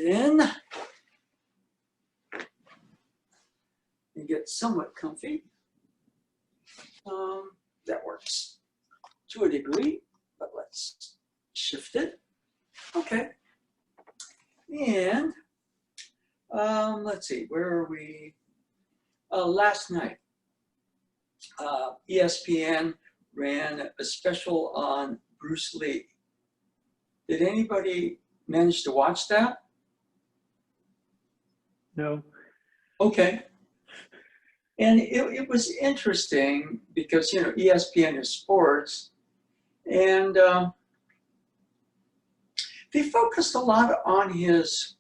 in and get somewhat comfy. That works to a degree, but let's shift it. Okay. And let's see, where are we? Last night, ESPN ran a special on Bruce Lee. Did anybody manage to watch that? No. Okay. And it was interesting because, you know, ESPN is sports, and they focused a lot on his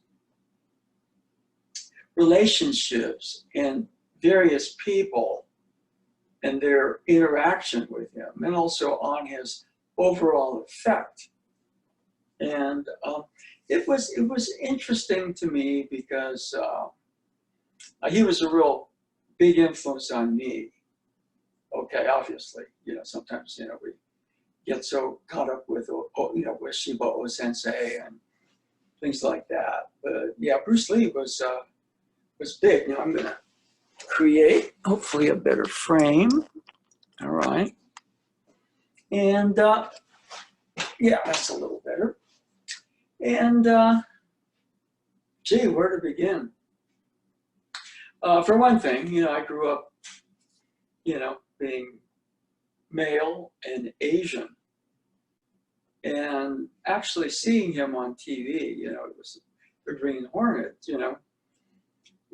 relationships and various people and their interaction with him, and also on his overall effect. And it was interesting to me because he was a real big influence on me. Okay, obviously, you know, sometimes, you know, we get so caught up with, you know, Ueshiba Osensei and things like that. But yeah, Bruce Lee was big. Now I'm gonna create, hopefully, a better frame. All right. And yeah, that's a little better. And gee, where to begin? For one thing, you know, I grew up, you know, being male and Asian, and actually seeing him on TV, you know, it was the Green Hornet, you know,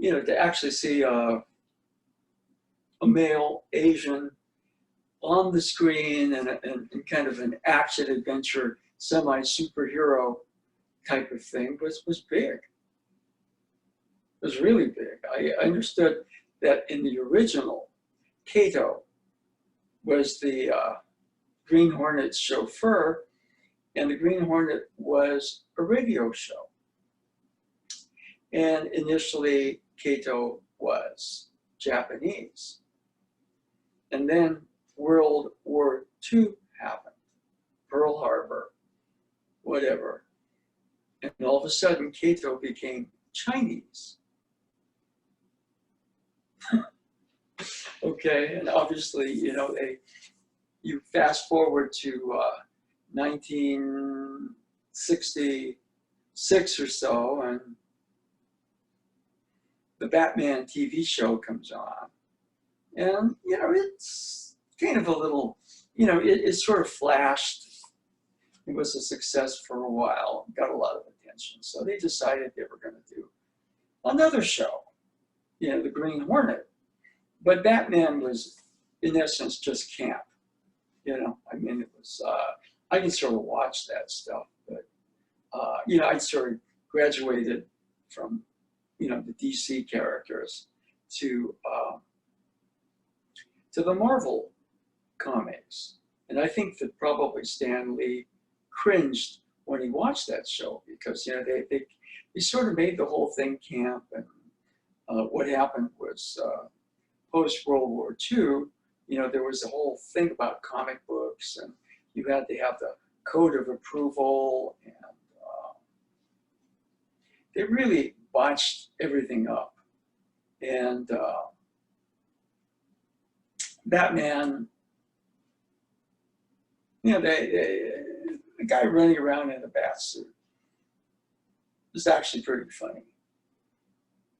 to actually see a male Asian on the screen and kind of an action adventure, semi-superhero type of thing was big. It was really big. I understood that in the original, Kato was the Green Hornet's chauffeur, and the Green Hornet was a radio show. And initially, Kato was Japanese. And then World War II happened, Pearl Harbor, whatever. And all of a sudden, Kato became Chinese. Okay, and obviously, you know, you fast forward to 1966 or so, and the Batman TV show comes on. And, you know, it's kind of a little, you know, it sort of flashed. It was a success for a while, got a lot of attention. So they decided they were going to do another show, you know, the Green Hornet. But Batman was, in essence, just camp. You know, I mean, it was, I can sort of watch that stuff, but, you know, I sort of graduated from, you know, the DC characters to the Marvel comics. And I think that probably Stan Lee cringed when he watched that show because, you know, they sort of made the whole thing camp. And what happened was post-World War II, you know, there was a whole thing about comic books, and you had to have the code of approval, and they really botched everything up. And Batman, you know, the guy running around in a bat suit was actually pretty funny.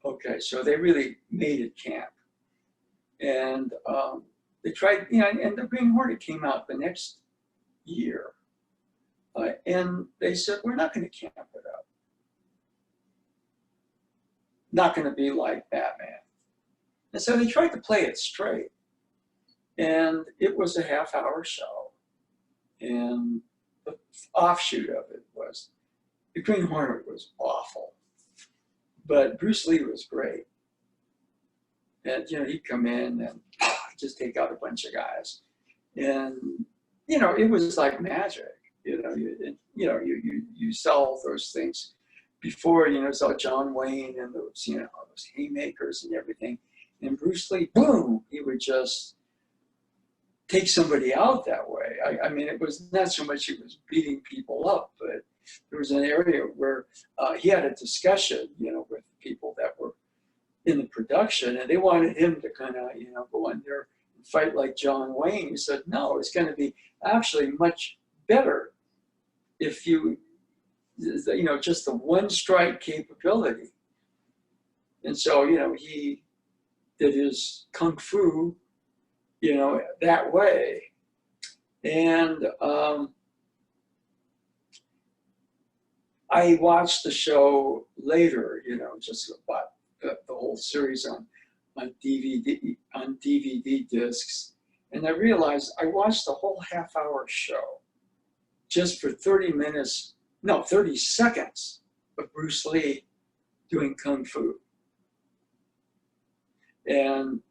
Okay, so they really made it camp. And they tried, you know, and the Green Hornet came out the next year. And they said, we're not going to camp it up. Not going to be like Batman. And so they tried to play it straight. And it was a half-hour show. And the offshoot of it was the Green Hornet was awful. But Bruce Lee was great. And, you know, he'd come in and just take out a bunch of guys. And, you know, it was like magic. You know, you saw those things before, you know, saw John Wayne and those, you know, those haymakers and everything. And Bruce Lee, boom, he would just take somebody out that way. I mean, it was not so much he was beating people up, but there was an area where he had a discussion, with people that were in the production, and they wanted him to kind of, go in there and fight like John Wayne. He said, no, it's going to be actually much better if you, just the one strike capability. And so, he did his kung fu, that way. And I watched the show later, just about the whole series on DVD discs, and I realized I watched the whole half-hour show just for 30 seconds of Bruce Lee doing kung fu, and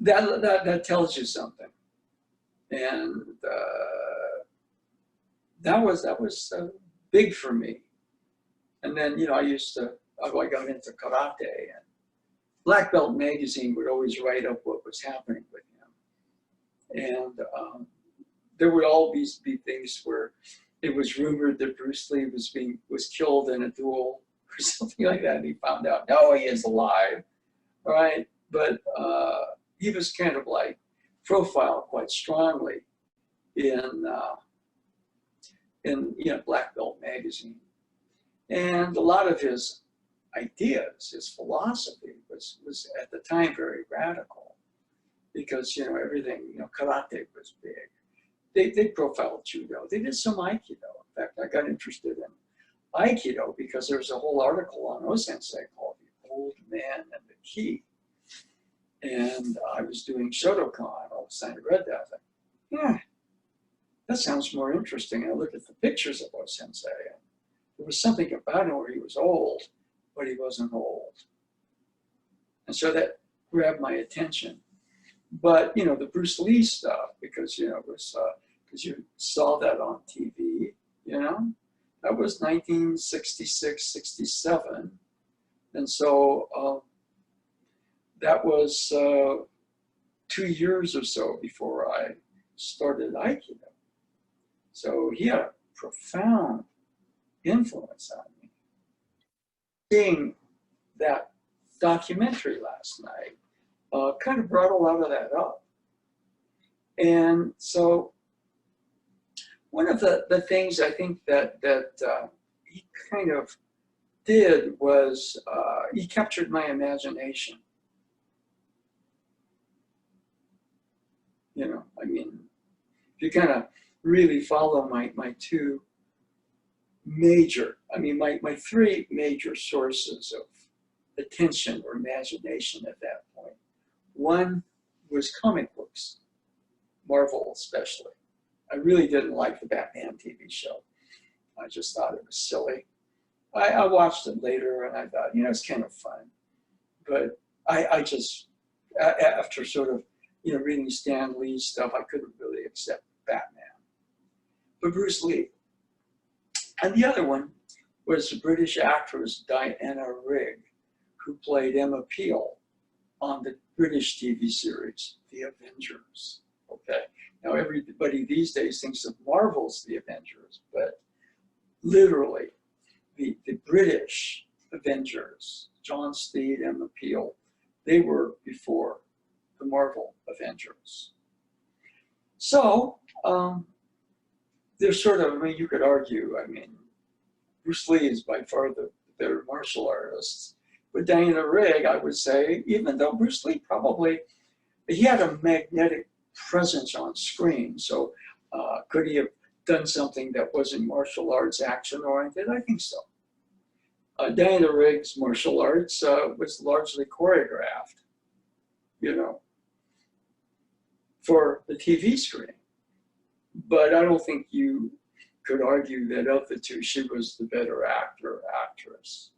that tells you something, and that was big for me. And then, I got into karate, and Black Belt Magazine would always write up what was happening with him. And there would always be things where it was rumored that Bruce Lee was killed in a duel or something like that. And he found out, no, he is alive, right? But he was kind of like profiled quite strongly in Black Belt Magazine. And a lot of his ideas, his philosophy was at the time very radical, because, everything, karate was big. They profiled judo. They did some Aikido. In fact, I got interested in Aikido because there was a whole article on Osensei called The Old Man and the Key. And I was doing Shotokan. All of a sudden I read that. I was like, that sounds more interesting. And I looked at the pictures of Osensei, and there was something about him where he was old, but he wasn't old. And so that grabbed my attention. But, the Bruce Lee stuff, because, it was, because you saw that on TV, that was 1966, 67. And so that was 2 years or so before I started Aikido. So he had a profound influence on me. Seeing that documentary last night kind of brought a lot of that up. And so one of the things I think that he kind of did was he captured my imagination. If you kind of really follow my two major, my three major sources of attention or imagination at that point. One was comic books, Marvel especially. I really didn't like the Batman TV show. I just thought it was silly. I watched it later and I thought, it's kind of fun. But I just, after sort of, reading Stan Lee's stuff, I couldn't really accept Batman. But Bruce Lee. And the other one was the British actress Diana Rigg, who played Emma Peel on the British TV series, The Avengers. Okay. Now everybody these days thinks of Marvel's The Avengers, but literally the British Avengers, John Steed, Emma Peel, they were before the Marvel Avengers. So there's sort of, you could argue, Bruce Lee is by far the better martial artist. But Diana Rigg, I would say, even though Bruce Lee he had a magnetic presence on screen. So could he have done something that wasn't martial arts action oriented? I think so. Diana Rigg's martial arts was largely choreographed, for the TV screen. But I don't think you could argue that of the two, she was the better actor or actress.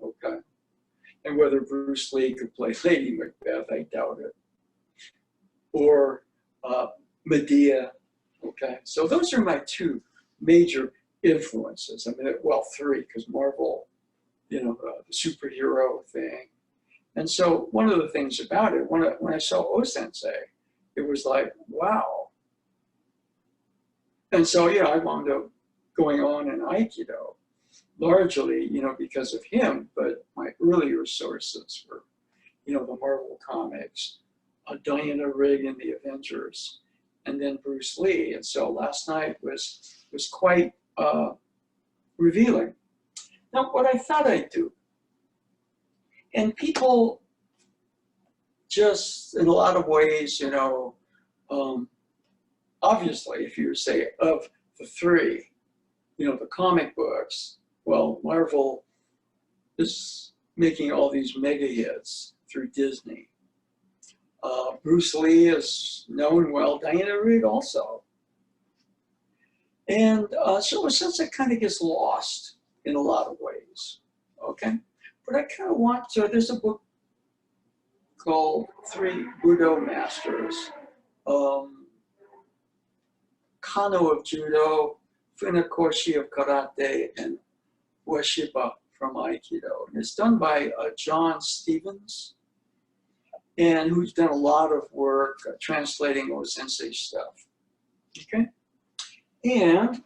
Okay. And whether Bruce Lee could play Lady Macbeth, I doubt it. Or Medea. Okay. So those are my two major influences. Three, because Marvel, the superhero thing. And so one of the things about it, when I saw Osensei, it was like, wow. And so, I wound up going on in Aikido, largely, because of him, but my earlier sources were, the Marvel comics, Diana Rigg in the Avengers, and then Bruce Lee. And so last night was quite revealing. Now, what I thought I'd do, and people just in a lot of ways, obviously, if you say of the three, the comic books, well, Marvel is making all these mega hits through Disney. Bruce Lee is known well, Diana Rigg also. And so since it kind of gets lost in a lot of ways, okay? But I kind of want to, there's a book called Three Budo Masters, Kano of Judo, Funakoshi of Karate, and Ueshiba from Aikido. And it's done by John Stevens, and who's done a lot of work translating Osensei stuff, okay? And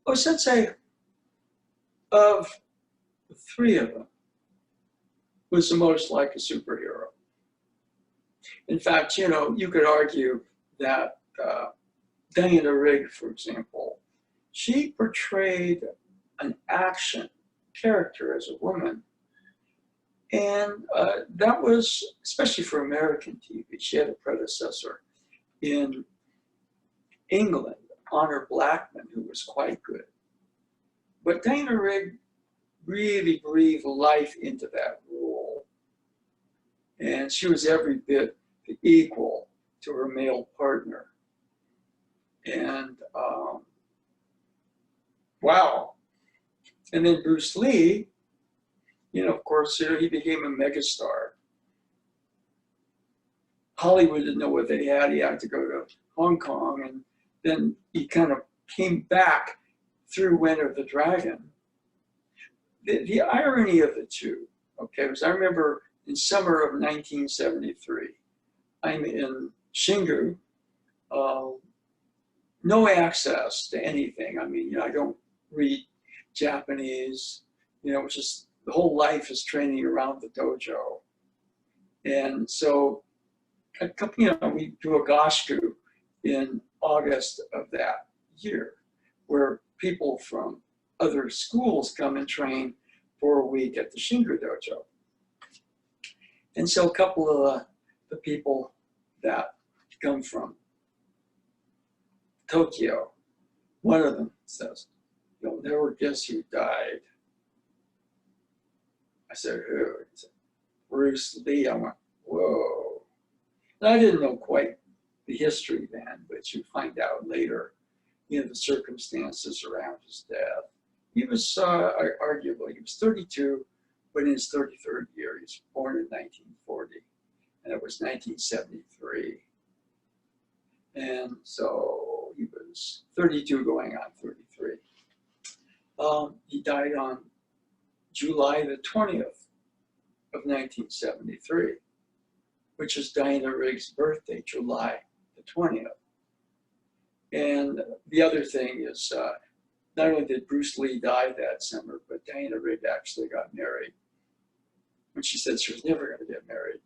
Osensei, of the three of them, was the most like a superhero. In fact, you could argue that Diana Rigg, for example, she portrayed an action character as a woman. And that was, especially for American TV, she had a predecessor in England, Honor Blackman, who was quite good. But Diana Rigg really breathed life into that role. And she was every bit equal to her male partner. And wow. And then Bruce Lee, of course, he became a megastar. Hollywood didn't know what they had. He had to go to Hong Kong, and then he kind of came back through Winter of the Dragon. The irony of the two, okay, was I remember in summer of 1973, I'm in Shingu, no access to anything. I mean, I don't read Japanese, it's just the whole life is training around the dojo. And so, we do a goshu in August of that year, where people from other schools come and train for a week at the Shingu dojo. And so a couple of the people that come from Tokyo, one of them says, "You'll never guess who died." I said, "Who?" He said, "Bruce Lee." I went, "Whoa." And I didn't know quite the history then, but you find out later, the circumstances around his death. He was arguably, he was 32, but in his 33rd year. He was born in 1940, and it was 1973. And so he was 32 going on 33. He died on July the 20th of 1973, which is Diana Rigg's birthday, July the 20th. And the other thing is, not only did Bruce Lee die that summer, but Diana Rigg actually got married. When she said she was never going to get married.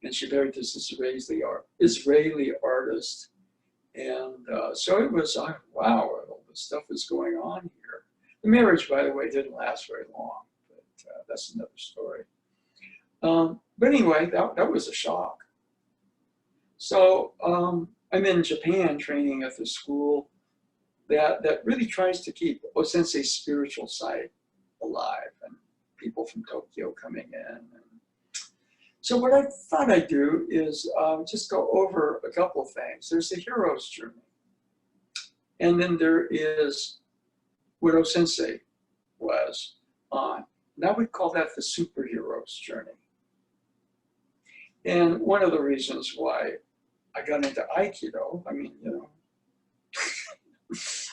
And she married this Israeli artist. And so it was, wow, all this stuff is going on here. The marriage, by the way, didn't last very long, but that's another story. But anyway, that was a shock. So I'm in Japan training at the school that really tries to keep Osensei's spiritual side alive, and people from Tokyo coming in. So what I thought I'd do is just go over a couple of things. There's the hero's journey. And then there is what Osensei was on. And I would call that the superhero's journey. And one of the reasons why I got into Aikido, I mean,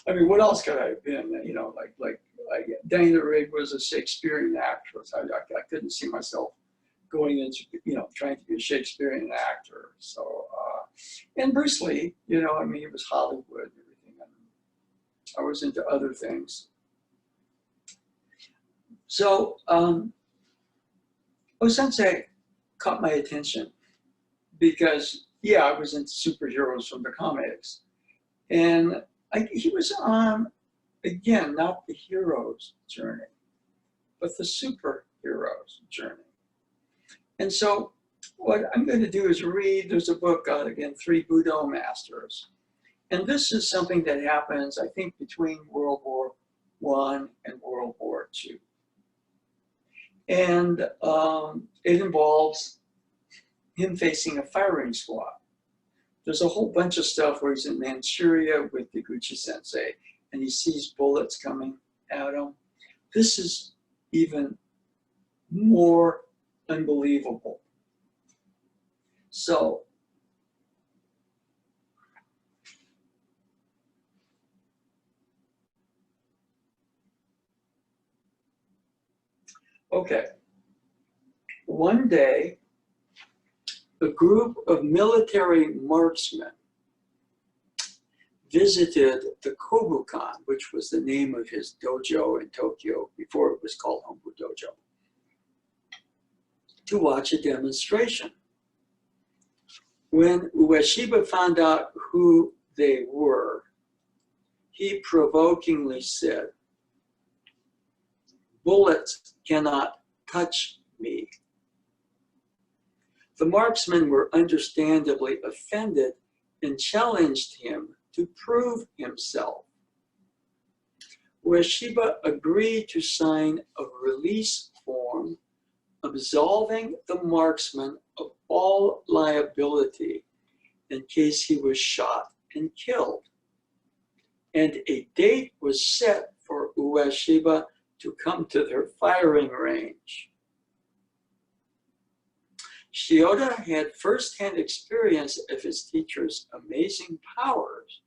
what else could I have been? Like Diana Rigg was a Shakespearean actress. I couldn't see myself going into, trying to be a Shakespearean actor. So, and Bruce Lee, he was Hollywood and everything I was into other things. So Osensei caught my attention because, yeah, I was into superheroes from the comics. And he was on, again, not the hero's journey, but the superhero's journey. And so what I'm going to do is read, there's a book out again, 3 Budo Masters. And this is something that happens, I think, between World War I and World War II. And it involves him facing a firing squad. There's a whole bunch of stuff where he's in Manchuria with Deguchi Sensei and he sees bullets coming at him. This is even more unbelievable. So, okay. One day, a group of military marksmen visited the Kobukan, which was the name of his dojo in Tokyo before it was called Hombu Dojo, to watch a demonstration. When Ueshiba found out who they were, he provokingly said, "Bullets cannot touch me." The marksmen were understandably offended and challenged him to prove himself. Ueshiba agreed to sign a release form absolving the marksman of all liability in case he was shot and killed. And a date was set for Ueshiba to come to their firing range. Shioda had first-hand experience of his teacher's amazing powers,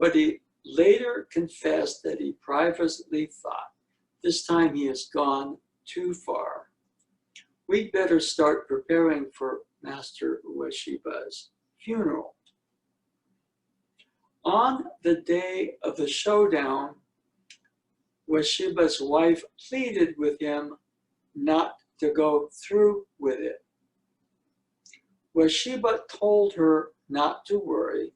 but he later confessed that he privately thought, this time he has gone too far. We'd better start preparing for Master Ueshiba's funeral. On the day of the showdown, Ueshiba's wife pleaded with him not to go through with it. Ueshiba told her not to worry,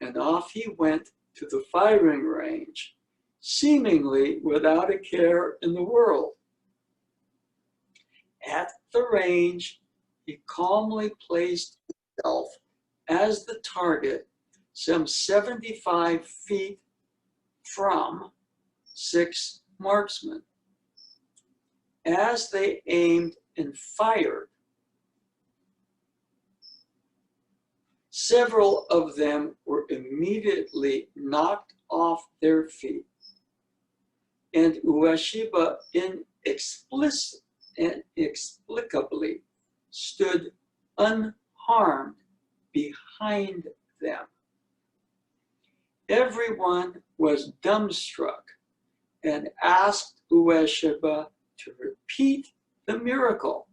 and off he went to the firing range, seemingly without a care in the world. At the range, he calmly placed himself as the target some 75 feet from 6 marksmen. As they aimed and fired, several of them were immediately knocked off their feet, and Ueshiba inexplicably stood unharmed behind them. Everyone was dumbstruck and asked Ueshiba to repeat the miracle.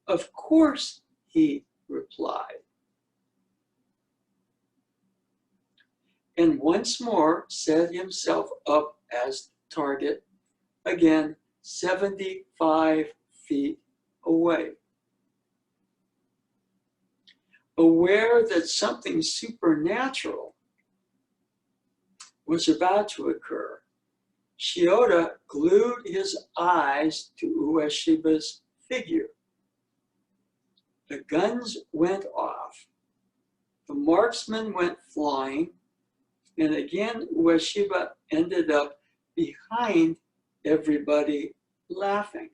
Of course, he replied. And once more set himself up as target, again 75 feet away. Aware that something supernatural was about to occur, Shioda glued his eyes to Ueshiba's figure. The guns went off, the marksman went flying, and again Ueshiba ended up behind everybody laughing.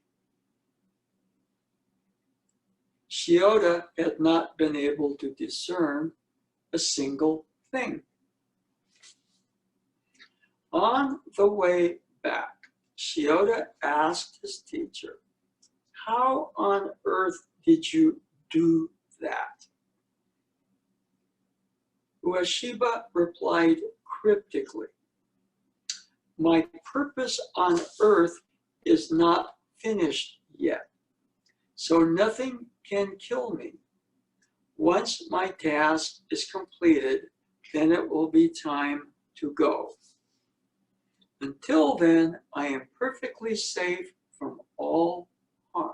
Shioda had not been able to discern a single thing. On the way back, Shioda asked his teacher, "How on earth did you do that?" Ueshiba replied cryptically, "My purpose on earth is not finished yet, so nothing can kill me. Once my task is completed, then it will be time to go. Until then, I am perfectly safe from all harm.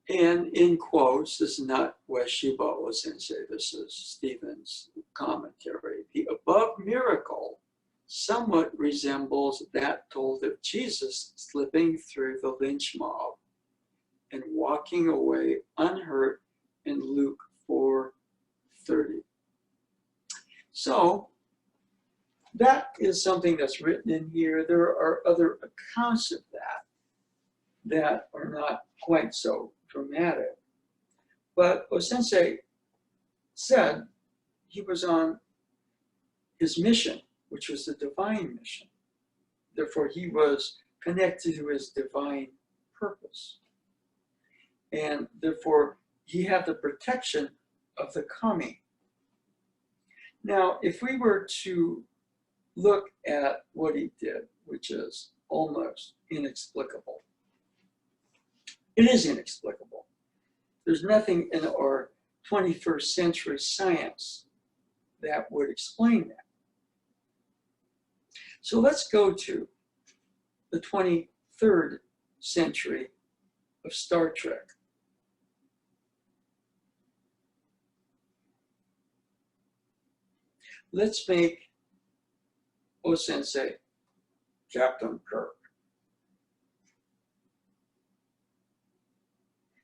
And in quotes, this is not Ueshiba Osensei, this is Stephen's commentary. The above miracle somewhat resembles that told of Jesus slipping through the lynch mob and walking away unhurt in Luke 4:30. So that is something that's written in here. There are other accounts of that are not quite so dramatic. But Osensei said he was on his mission, which was the divine mission. Therefore, he was connected to his divine purpose. And therefore, he had the protection of the kami. Now, if we were to look at what he did, which is almost inexplicable, it is inexplicable. There's nothing in our 21st century science that would explain that. So let's go to the 23rd century of Star Trek. Let's make Osensei Captain Kirk.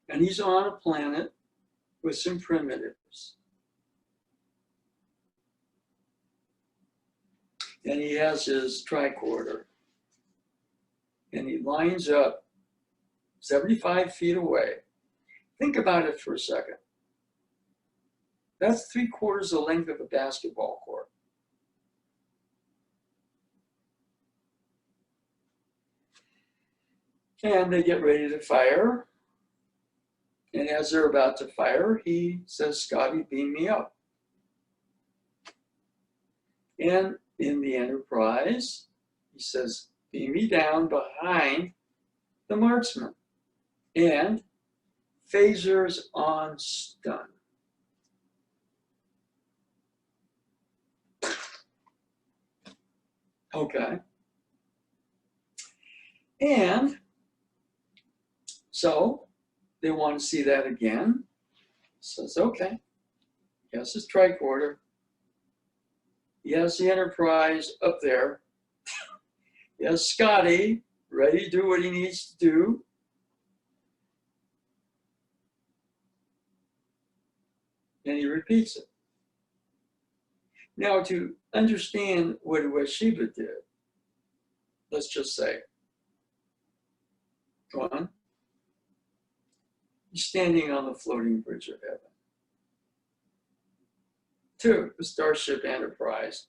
And he's on a planet with some primitives. And he has his tricorder. And he lines up 75 feet away. Think about it for a second. That's 3/4 the length of a basketball court. And they get ready to fire. And as they're about to fire, he says, "Scotty, beam me up." And in the Enterprise, he says, "Beam me down behind the marksman." And phasers on stun. Okay. And so they want to see that again. Says, okay. He has his tricorder. He has the Enterprise up there. He has Scotty ready to do what he needs to do. And he repeats it. Now, to understand what Ueshiba did, let's just say, go on. He's standing on the floating bridge of heaven. 2, the Starship Enterprise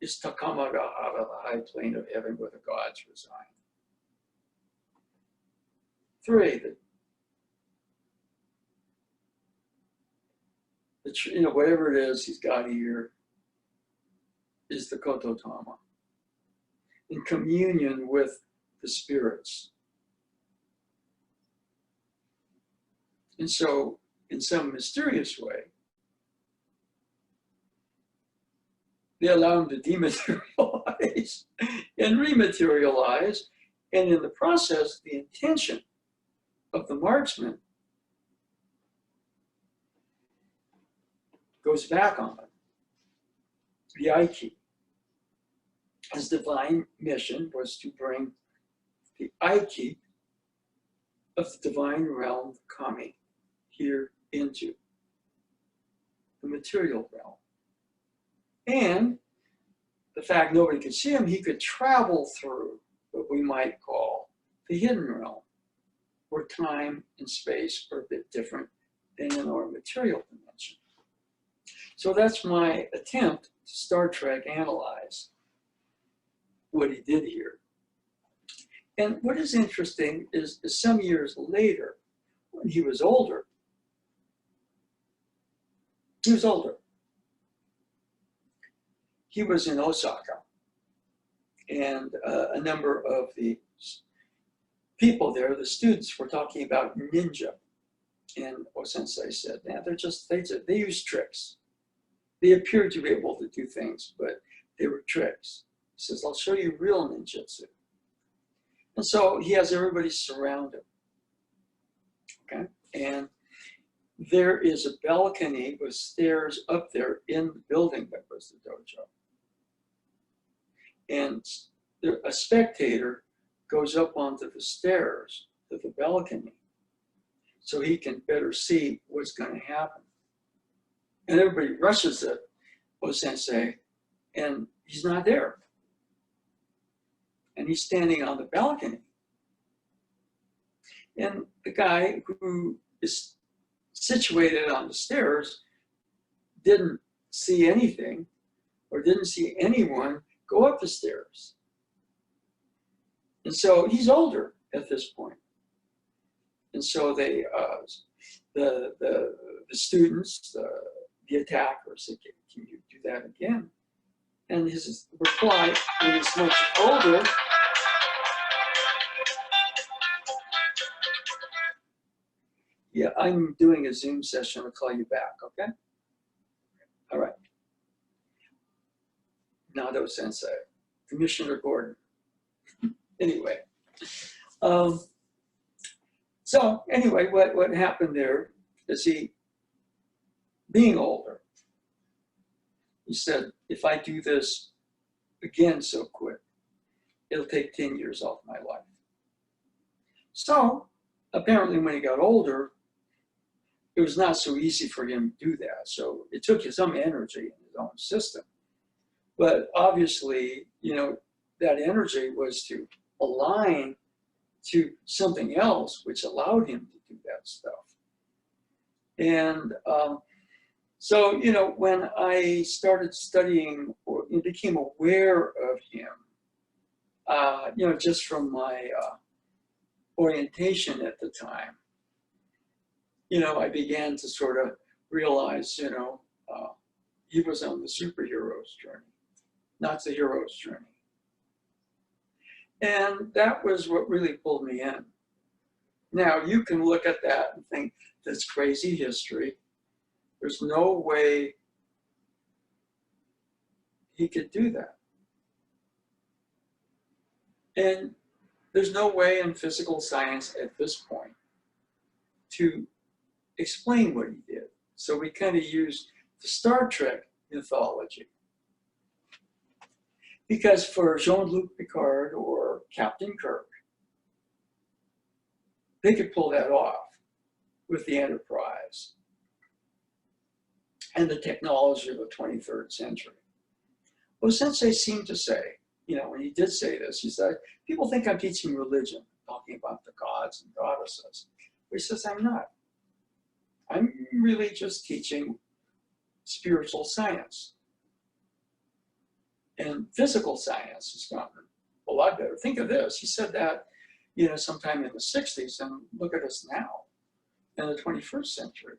is Takamagahara, the high plane of heaven where the gods reside. 3, whatever it is he's got here is the Kototama, in communion with the spirits. And so, in some mysterious way, they allow him to dematerialize and rematerialize, and in the process, the intention of the marksman goes back on him. The Aikido. His divine mission was to bring the Aikido of the divine realm, the kami, here into the material realm. And the fact nobody could see him, he could travel through what we might call the hidden realm, where time and space are a bit different than in our material dimension. So that's my attempt to Star Trek analyze what he did here. And what is interesting is some years later, when he was older, he was in Osaka, and a number of the people there, the students, were talking about ninja And Osensei said, yeah, they use tricks. They appeared to be able to do things, but they were tricks. He says, I'll show you real ninjutsu. And so he has everybody surround him. Okay? And there is a balcony with stairs up there in the building that was the dojo. And a spectator goes up onto the stairs to the balcony so he can better see what's going to happen. And everybody rushes at Osensei, and he's not there. And he's standing on the balcony. And the guy who is situated on the stairs didn't see anything or didn't see anyone go up the stairs. And so he's older at this point. And so they, the students, the attackers said, can you do that again? And his reply, when he's much older, yeah, I'm doing a Zoom session. I'll call you back, okay? All right. Nado Sensei, Commissioner Gordon. Anyway. So anyway, what happened there is he, being older, he said, if I do this again so quick, it'll take 10 years off my life. So apparently when he got older, it was not so easy for him to do that. So it took some energy in his own system. But obviously, you know, that energy was to align to something else, which allowed him to do that stuff. And so, you know, when I started studying or became aware of him, you know, just from my orientation at the time, you know, I began to sort of realize, you know, he was on the superhero's journey, not the hero's journey. And that was what really pulled me in. Now, you can look at that and think, that's crazy history. There's no way he could do that. And there's no way in physical science at this point to explain what he did. So we kind of used the Star Trek mythology. Because for Jean-Luc Picard or Captain Kirk, they could pull that off with the Enterprise and the technology of the 23rd century. Osensei seemed to say, you know, when he did say this, he said, people think I'm teaching religion, talking about the gods and goddesses. But he says, I'm not. I'm really just teaching spiritual science. And physical science has gotten a lot better. Think of this, he said that, you know, sometime in the 60s, and look at us now in the 21st century.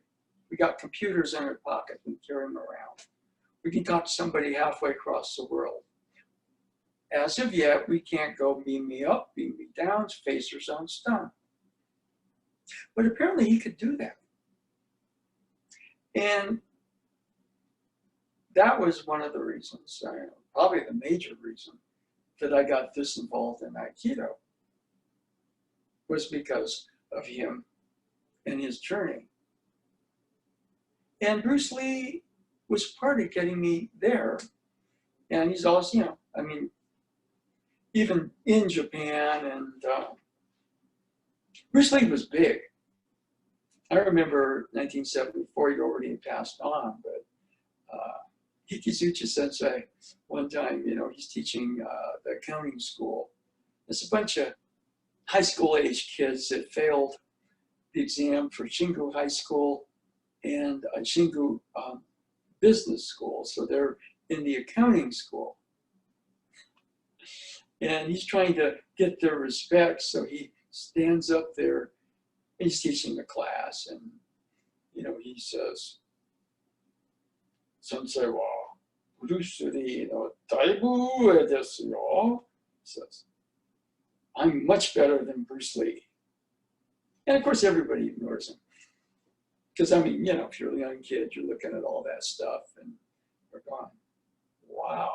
We got computers in our pocket and carry them around. We can talk to somebody halfway across the world. As of yet, we can't go beam me up, beam me down, phasers on stun. But apparently he could do that. And that was one of the reasons, probably the major reason, that I got this involved in Aikido, was because of him and his journey. And Bruce Lee was part of getting me there. And he's always, you know, I mean, even in Japan, and Bruce Lee was big. I remember 1974, he already passed on, but Hikizuchi Sensei, one time, you know, he's teaching the accounting school. There's a bunch of high school age kids that failed the exam for Shingu High School and Shingu Business School. So they're in the accounting school. And he's trying to get their respect. So he stands up there, he's teaching the class, and, you know, he says, Sensei wa Bruce Lee no daibu desu yo. He says, I'm much better than Bruce Lee. And of course, everybody ignores him. Because I mean, you know, if you're a young kid, you're looking at all that stuff and you're going, wow.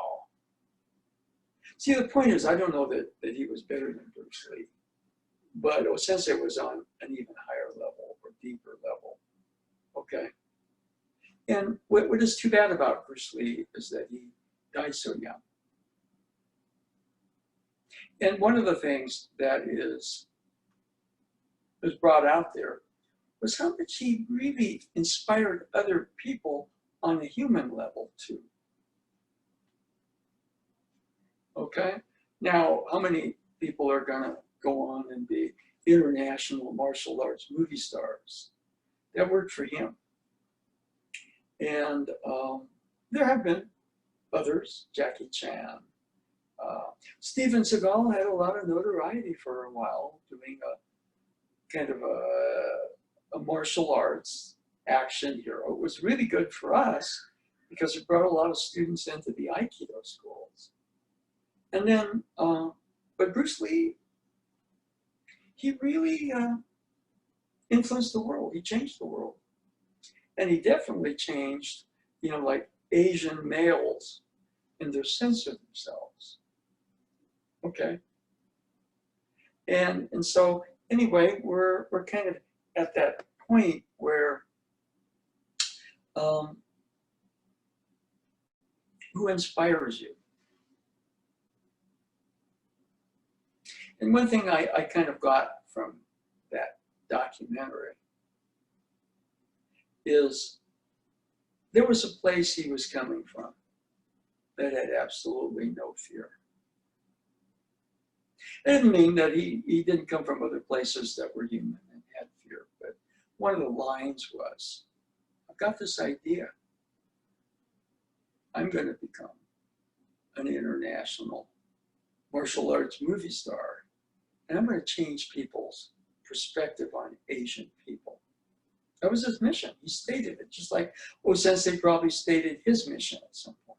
See, the point is, I don't know that he was better than Bruce Lee, but Osensei was on an even higher level or deeper level, okay? And what is too bad about Bruce Lee is that he died so young. And one of the things that was brought out there was how much he really inspired other people on a human level too. Okay? Now, how many people are gonna go on and be international martial arts movie stars? That worked for him. And there have been others, Jackie Chan. Steven Seagal had a lot of notoriety for a while, doing a kind of a martial arts action hero. It was really good for us because it brought a lot of students into the Aikido schools. And then, but Bruce Lee, he really influenced the world. He changed the world. And he definitely changed, you know, like Asian males in their sense of themselves. Okay. And so anyway, we're kind of at that point where who inspires you? And one thing I kind of got from that documentary is there was a place he was coming from that had absolutely no fear. It didn't mean that he didn't come from other places that were human and had fear, but one of the lines was, I've got this idea. I'm going to become an international martial arts movie star, and I'm going to change people's perspective on Asian people. That was his mission. He stated it, just like Osensei probably stated his mission at some point.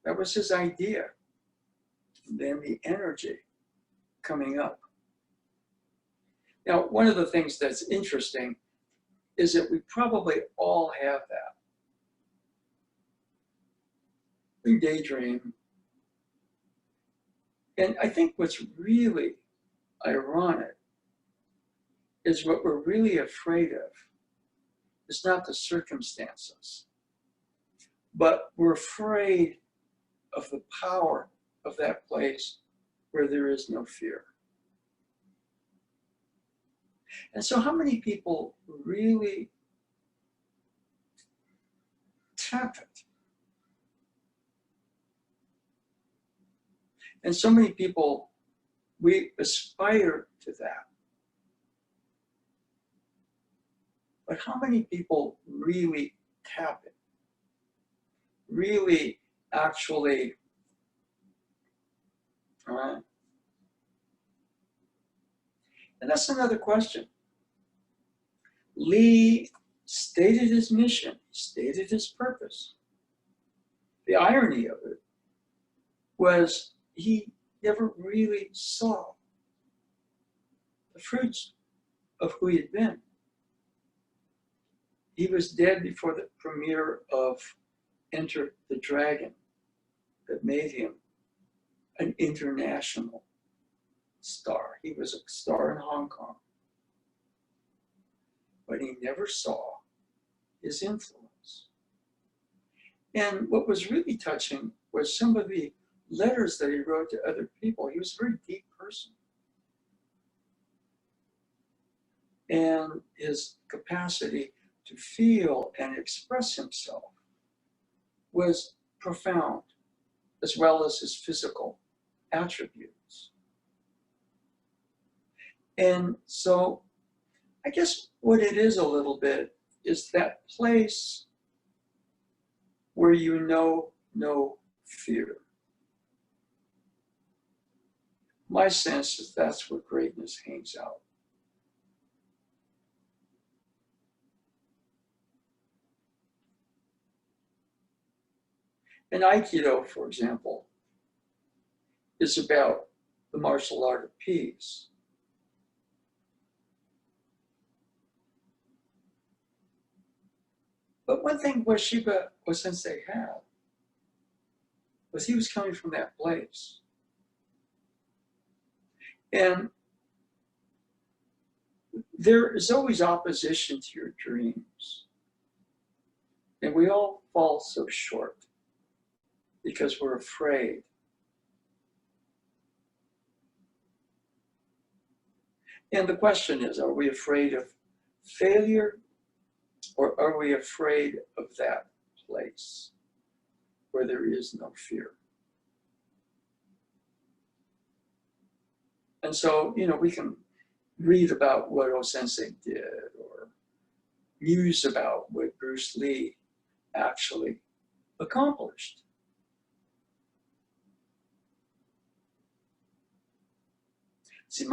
That was his idea. And then the energy coming up. Now, one of the things that's interesting is that we probably all have that. We daydream. And I think what's really ironic is what we're really afraid of is not the circumstances, but we're afraid of the power of that place where there is no fear. And so how many people really tap it? And so many people, we aspire to that. But how many people really tap it? Really actually, all right? And that's another question. Lee stated his mission, stated his purpose. The irony of it was he never really saw the fruits of who he had been. He was dead before the premiere of Enter the Dragon that made him an international star. He was a star in Hong Kong. But he never saw his influence. And what was really touching was some of the letters that he wrote to other people. He was a very deep person. And his capacity to feel and express himself was profound, as well as his physical attributes. And so I guess what it is a little bit is that place where you know no fear. My sense is that's where greatness hangs out. And Aikido, for example, is about the martial art of peace. But one thing Ueshiba Osensei had was he was coming from that place. And there is always opposition to your dreams. And we all fall so short because we're afraid. And the question is, are we afraid of failure, or are we afraid of that place where there is no fear? And so, we can read about what Osensei did or muse about what Bruce Lee actually accomplished. See,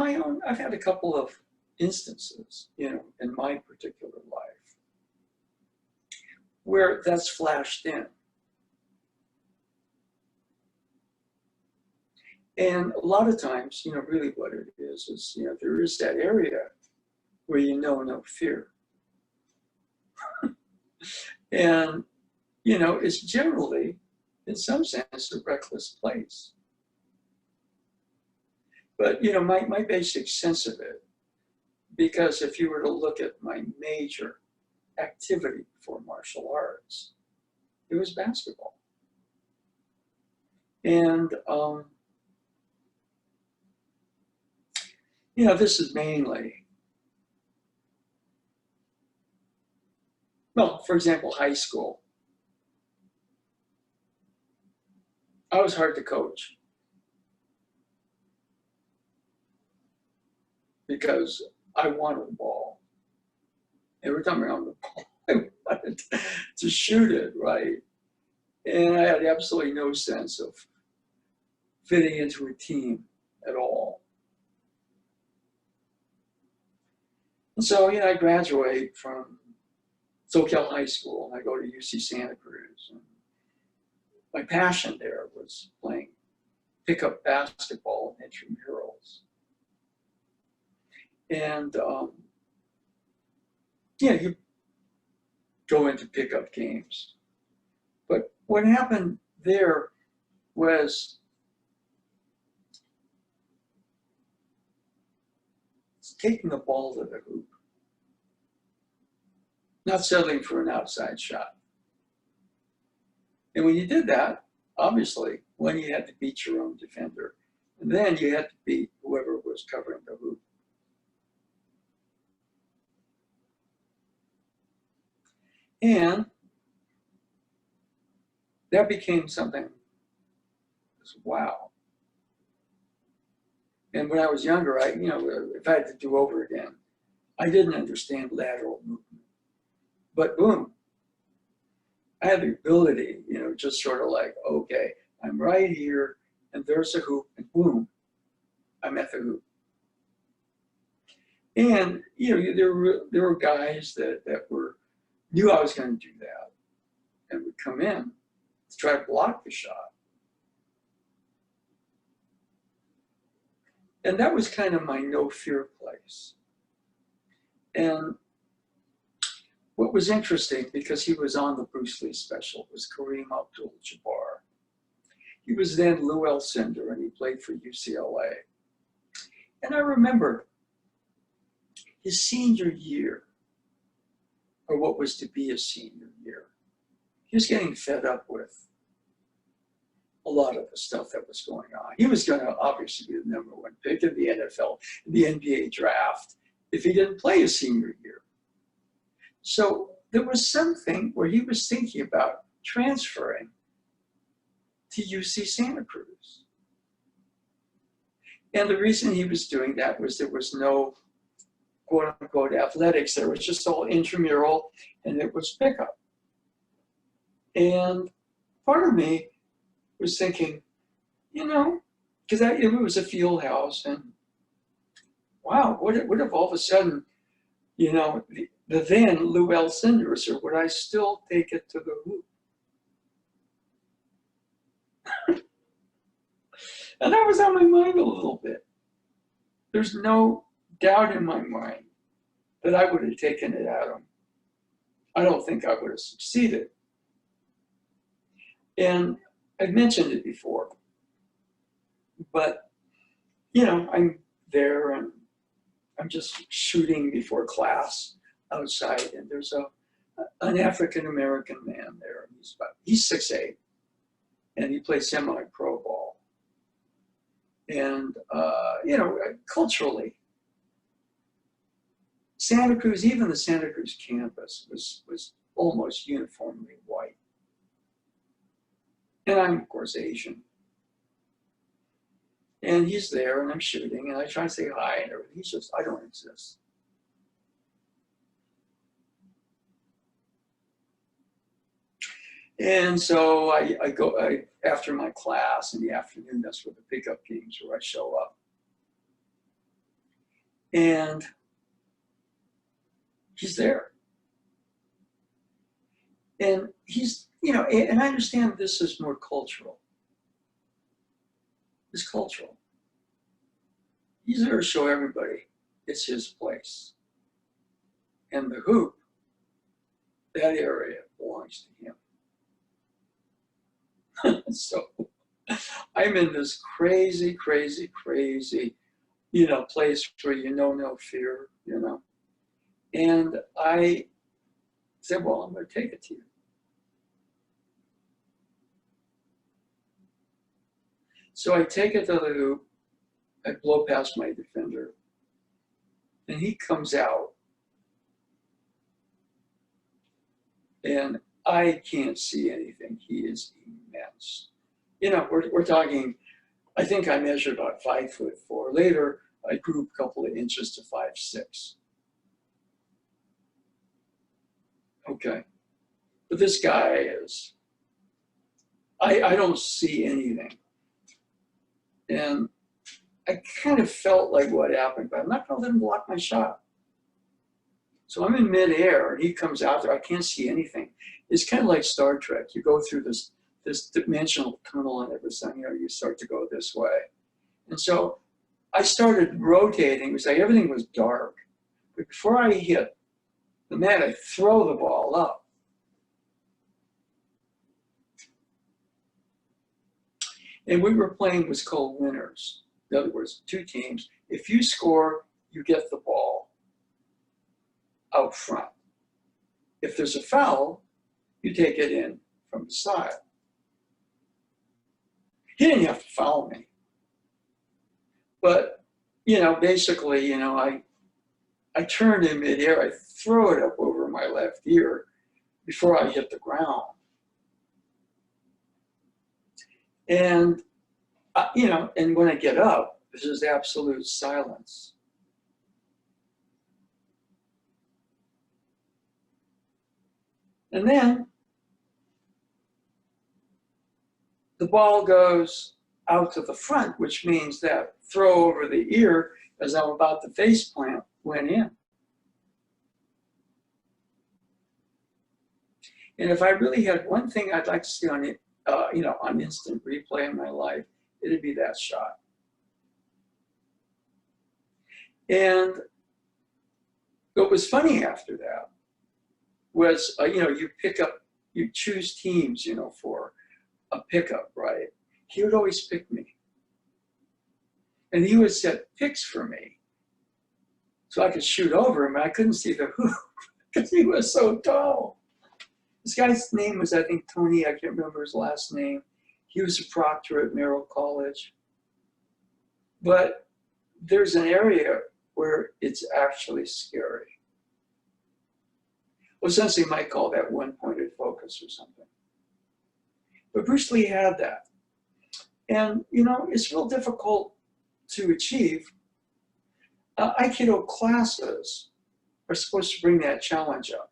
I've had a couple of instances, in my particular life where that's flashed in. And a lot of times, really what it is, there is that area where no fear. And, it's generally, in some sense, a reckless place. But, my basic sense of it, because if you were to look at my major activity for martial arts, it was basketball. And, this is mainly, well, for example, high school. I was hard to coach because I wanted the ball. Every time I got the ball, I wanted to shoot it, right? And I had absolutely no sense of fitting into a team at all. And so, I graduate from SoCal High School, and I go to UC Santa Cruz. And my passion there was playing pickup basketball and intramurals. And, you go into pickup games. But what happened there was taking the ball to the hoop, not settling for an outside shot. And when you did that, obviously, when you had to beat your own defender, and then you had to beat whoever was covering the hoop. And that became something, wow. And when I was younger, if I had to do over again, I didn't understand lateral movement. But boom, I had the ability, just sort of like, okay, I'm right here, and there's a hoop, and boom, I'm at the hoop. And, there were guys that knew I was going to do that and would come in to try to block the shot. And that was kind of my no fear place. And what was interesting, because he was on the Bruce Lee special, was Kareem Abdul-Jabbar. He was then Lou Alcindor, and he played for UCLA. And I remember his senior year, or what was to be a senior year, he was getting fed up with a lot of the stuff that was going on. He was going to obviously be the #1 pick in the NFL, in the NBA draft, if he didn't play his senior year. So there was something where he was thinking about transferring to UC Santa Cruz. And the reason he was doing that was there was no quote unquote athletics. There was just all intramural, and it was pickup. And part of me was thinking, because it was a field house, and wow, what if all of a sudden, the then Lou Alcindor said, would I still take it to the hoop? And that was on my mind a little bit. There's no doubt in my mind that I would have taken it at him I don't think I would have succeeded. And I've mentioned it before, but I'm there and I'm just shooting before class outside, and there's an African-American man there. He's 6'8", and he plays semi-pro ball. And, culturally, Santa Cruz, even the Santa Cruz campus was almost uniformly white. And I'm, of course, Asian. And he's there, and I'm shooting, and I try to say hi and everything. He's just, I don't exist. And so I go after my class in the afternoon. That's where the pickup games where I show up. And he's there. And he's, and I understand this is more cultural. It's cultural. He's there to show everybody it's his place. And the hoop, that area belongs to him. So I'm in this crazy, crazy, crazy, place where no fear, And I said, well, I'm going to take it to you. So I take it to the hoop, I blow past my defender, and he comes out, and I can't see anything. He is immense. We're talking, I think I measured about 5'4". Later, I grew a couple of inches to 5'6". Okay. But this guy is, I don't see anything. And I kind of felt like what happened, but I'm not going to let him block my shot. So I'm in midair, and he comes out there. I can't see anything. It's kind of like Star Trek. You go through this dimensional tunnel, and everything, you start to go this way. And so I started rotating. It was like everything was dark. But before I hit the mat, I throw the ball up. And we were playing what's called winners. In other words, 2 teams. If you score, you get the ball out front. If there's a foul, you take it in from the side. He didn't have to foul me. But, basically, I turned in midair. I throw it up over my left ear before I hit the ground. And, and when I get up, there's just absolute silence. And then the ball goes out to the front, which means that throw over the ear as I'm about to face plant went in. And if I really had one thing I'd like to see on it, on instant replay in my life, it'd be that shot. And what was funny after that was, you choose teams, for a pickup, right? He would always pick me. And he would set picks for me so I could shoot over him, and I couldn't see the hoop because he was so tall. This guy's name was, I think, Tony. I can't remember his last name. He was a proctor at Merrill College. But there's an area where it's actually scary. Osensei might call that one-pointed focus or something. But Bruce Lee had that. And, it's real difficult to achieve. Aikido classes are supposed to bring that challenge up.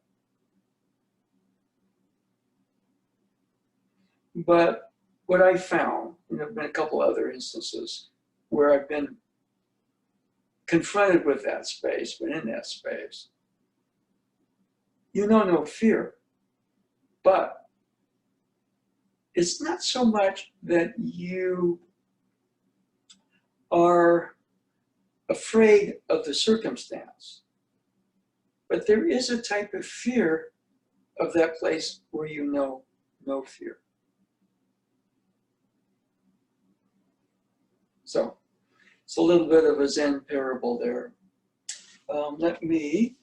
But what I found, and there have been a couple other instances where I've been confronted with that space, but in that space, no fear. But it's not so much that you are afraid of the circumstance, but there is a type of fear of that place where you know no fear. So it's a little bit of a Zen parable there. Let me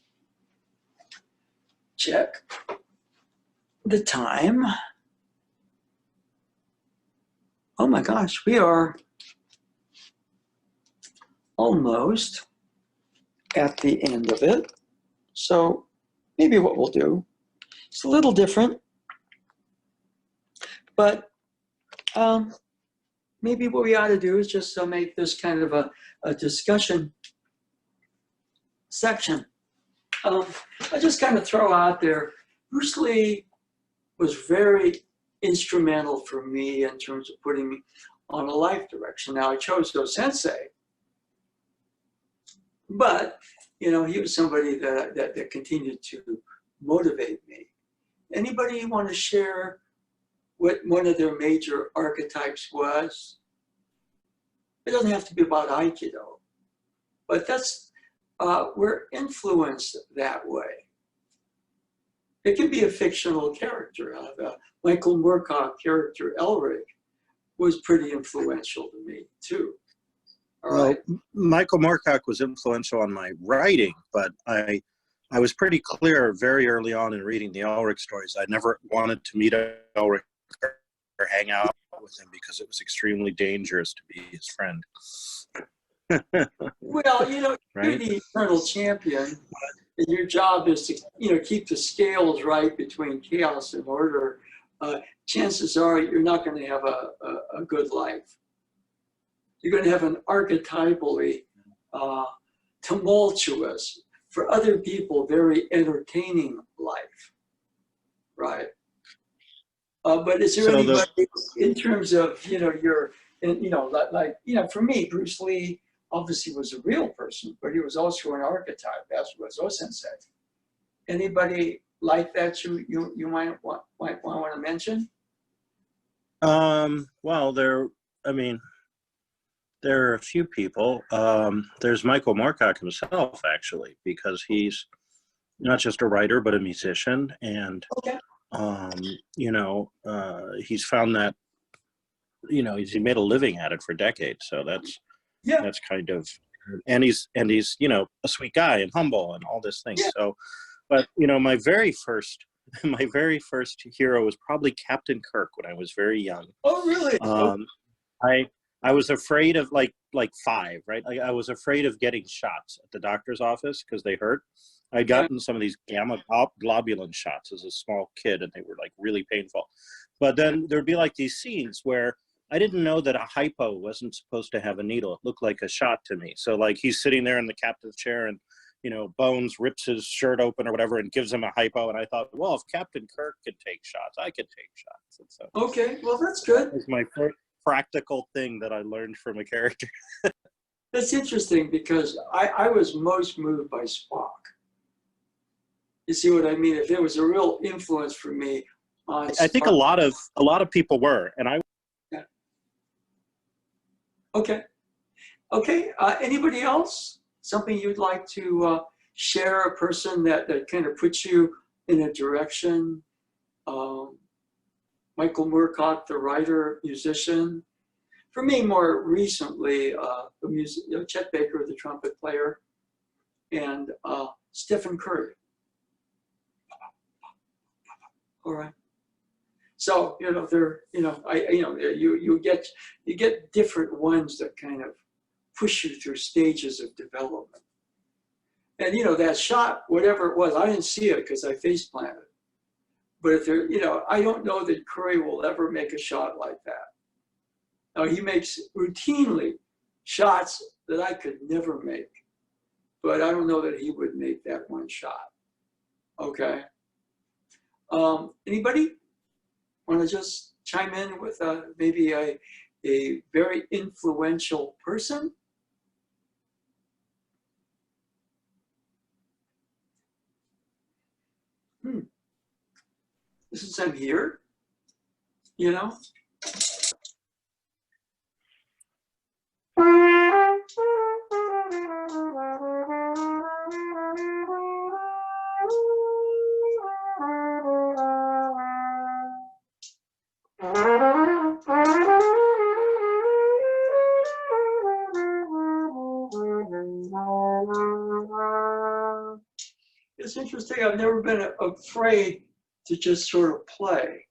check the time. Oh my gosh, we are almost at the end of it. So maybe what we'll do, it's a little different, but maybe what we ought to do is just make this kind of a discussion section. I just kind of throw out there, Bruce Lee was very instrumental for me in terms of putting me on a life direction. Now I chose Osensei, but he was somebody that continued to motivate me. Anybody want to share what one of their major archetypes was? It doesn't have to be about Aikido, but that's we're influenced that way. It can be a fictional character. The Michael Moorcock character Elric was pretty influential to me too. All right. Michael Moorcock was influential on my writing, but I was pretty clear very early on in reading the Elric stories. I never wanted to meet Elric or hang out with him because it was extremely dangerous to be his friend. Well, you're the eternal champion, and your job is to, keep the scales right between chaos and order. Chances are you're not going to have a good life. You're going to have an archetypally tumultuous, for other people, very entertaining life, right? But is there anybody in terms of, for me, Bruce Lee obviously was a real person, but he was also an archetype, as was Osensei. Anybody like that you might want to mention? Well, there are a few people. There's Michael Moorcock himself, actually, because he's not just a writer, but a musician. And, okay. He's found that, he made a living at it for decades. So that's kind of, and he's, a sweet guy and humble and all this thing. Yeah. So, but, my very first hero was probably Captain Kirk when I was very young. Oh, really? I was afraid of like 5, right? I was afraid of getting shots at the doctor's office because they hurt. I'd gotten some of these gamma globulin shots as a small kid, and they were like really painful. But then there'd be like these scenes where I didn't know that a hypo wasn't supposed to have a needle. It looked like a shot to me. So like he's sitting there in the captain's chair, and Bones rips his shirt open or whatever and gives him a hypo. And I thought, well, if Captain Kirk could take shots, I could take shots. And so okay, well, that's good. That was my first practical thing that I learned from a character. That's interesting because I was most moved by Spock. You see what I mean? If there was a real influence for me on Spock. I think a lot of people were, and I. Yeah. Okay. Anybody else? Something you'd like to share? A person that kind of puts you in a direction? Michael Moorcock, the writer, musician. For me, more recently, Chet Baker, the trumpet player, and Stephen Curry. All right. So you get different ones that kind of push you through stages of development. And that shot, whatever it was, I didn't see it because I face planted. But if there, I don't know that Curry will ever make a shot like that. Now he makes routinely shots that I could never make, but I don't know that he would make that one shot. Okay. Anybody want to just chime in with maybe a very influential person? Since I'm here, It's interesting. I've never been afraid to just sort of play,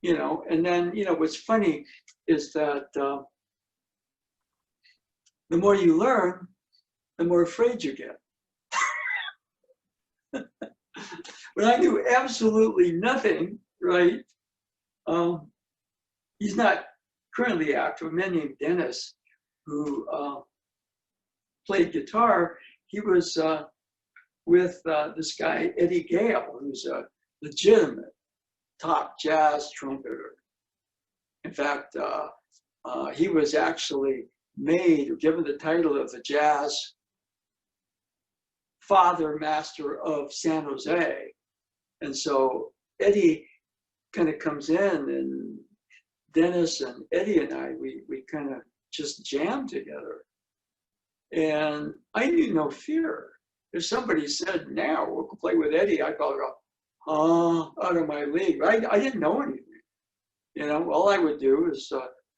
you know. And then, you know, what's funny is that the more you learn, the more afraid you get. When I knew absolutely nothing, right? He's not currently active. A man named Dennis, who played guitar, he was with this guy, Eddie Gale, who's a legitimate top jazz trumpeter. In fact, he was actually made or given the title of the jazz father master of San Jose. And so Eddie kind of comes in, and Dennis and Eddie and I, we kind of just jammed together. And I knew no fear. If somebody said, now we'll play with Eddie, I'd probably go, out of my league. I didn't know anything. You know, all I would do is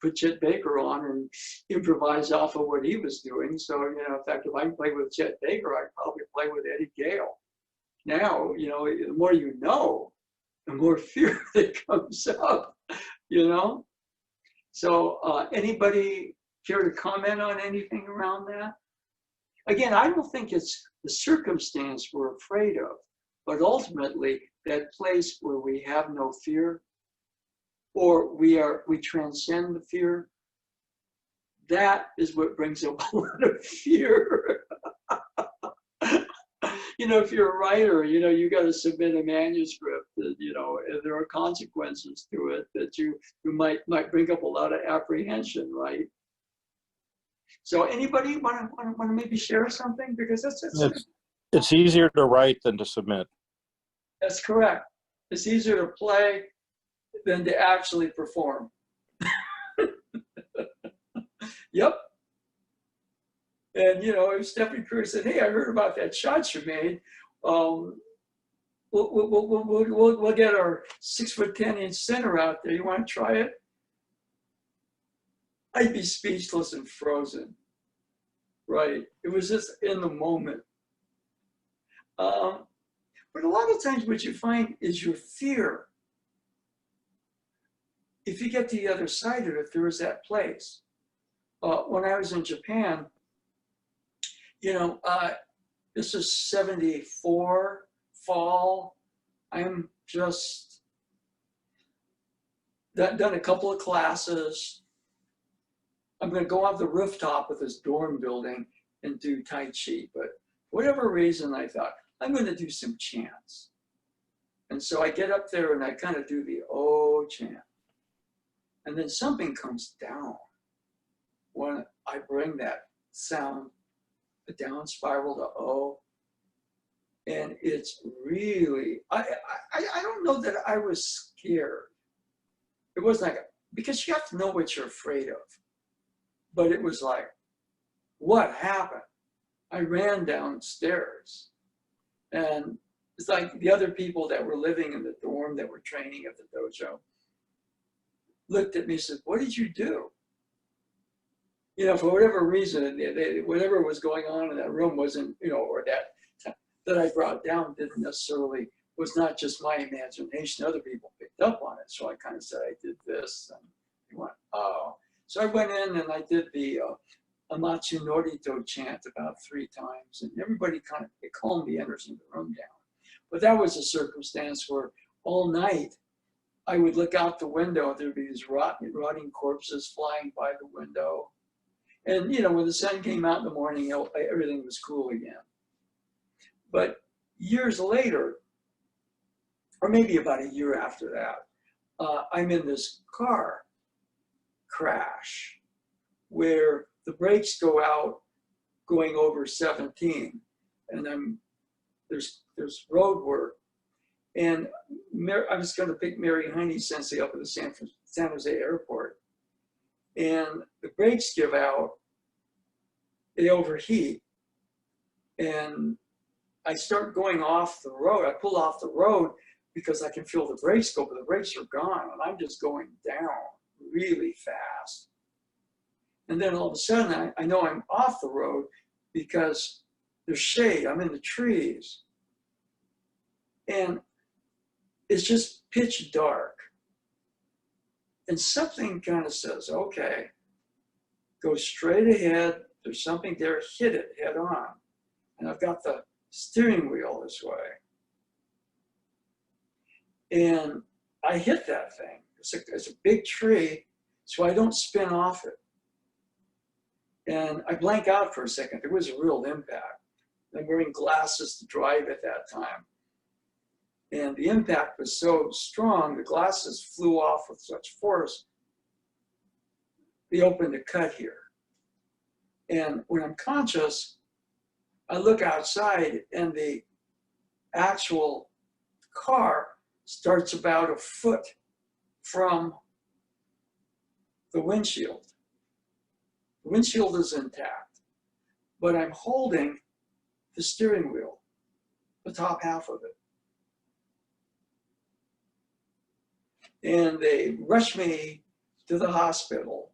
put Chet Baker on and improvise off of what he was doing. So, you know, in fact, if I can play with Chet Baker, I'd probably play with Eddie Gale. Now, you know, the more you know, the more fear that comes up, you know? So anybody care to comment on anything around that? Again, I don't think it's the circumstance we're afraid of, but ultimately that place where we have no fear, or we transcend the fear, that is what brings up a lot of fear. You know, if you're a writer, you know, you got to submit a manuscript that, you know, there are consequences to it that you might bring up a lot of apprehension, right? So anybody want to maybe share something? Because it's easier to write than to submit. That's correct. It's easier to play than to actually perform. Yep. And, you know, if Stephanie Curry said, hey, I heard about that shot you made. We'll get our 6'10" center out there. You want to try it? I'd be speechless and frozen. Right. It was just in the moment. But a lot of times what you find is your fear. If you get to the other side of it, there is that place. When I was in Japan, you know, this is 74 fall. I'm just done a couple of classes. I'm going to go off the rooftop of this dorm building and do Tai Chi. But for whatever reason, I thought, I'm going to do some chants. And so I get up there and I kind of do the O chant. And then something comes down when I bring that sound, the down spiral to O. And it's really, I don't know that I was scared. It wasn't like, because you have to know what you're afraid of. But it was like, what happened? I ran downstairs. And it's like the other people that were living in the dorm that were training at the dojo looked at me and said, what did you do? You know, for whatever reason, whatever was going on in that room wasn't, you know, or that I brought down didn't necessarily, was not just my imagination. Other people picked up on it. So I kind of said, I did this. And he went, oh. So I went in and I did the Amatsu Norito chant about 3 times. And everybody kind of, it calmed the energy in the room down. But that was a circumstance where all night I would look out the window and there'd be these rotting corpses flying by the window. And, you know, when the sun came out in the morning, everything was cool again. But years later, or maybe about a year after that, I'm in this car crash where the brakes go out going over 17. And there's road work. And I was going to pick Mary Heine Sensei up at the San Jose airport. And the brakes give out, they overheat. And I start going off the road. I pull off the road because I can feel the brakes go, but the brakes are gone. And I'm just going down really fast. And then all of a sudden, I know I'm off the road because There's shade. I'm in the trees. And it's just pitch dark. And something kind of says, okay, go straight ahead. There's something there, hit it head on. And I've got the steering wheel this way. And I hit that thing. It's a big tree, so I don't spin off it. And I blank out for a second. There was a real impact. I'm wearing glasses to drive at that time. And the impact was so strong, the glasses flew off with such force, they opened a cut here. And when I'm conscious, I look outside and the actual car starts about a foot from the windshield. The windshield is intact, but I'm holding the steering wheel, the top half of it. And they rushed me to the hospital.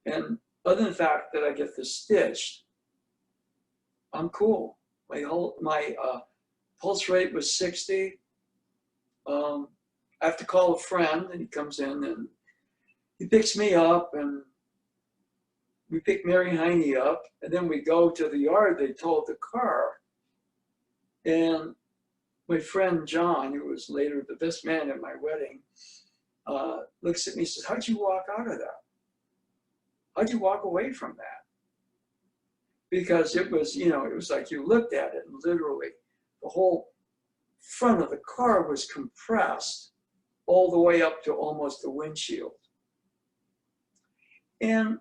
And other than the fact that I get this stitched, I'm cool. My pulse rate was 60. I have to call a friend, and he comes in and he picks me up, and we pick Mary Heine up, and then we go to the yard. They towed the car. And my friend John, who was later the best man at my wedding, looks at me and says, how'd you walk out of that? How'd you walk away from that? Because it was, you know, it was like you looked at it and literally the whole front of the car was compressed all the way up to almost the windshield. And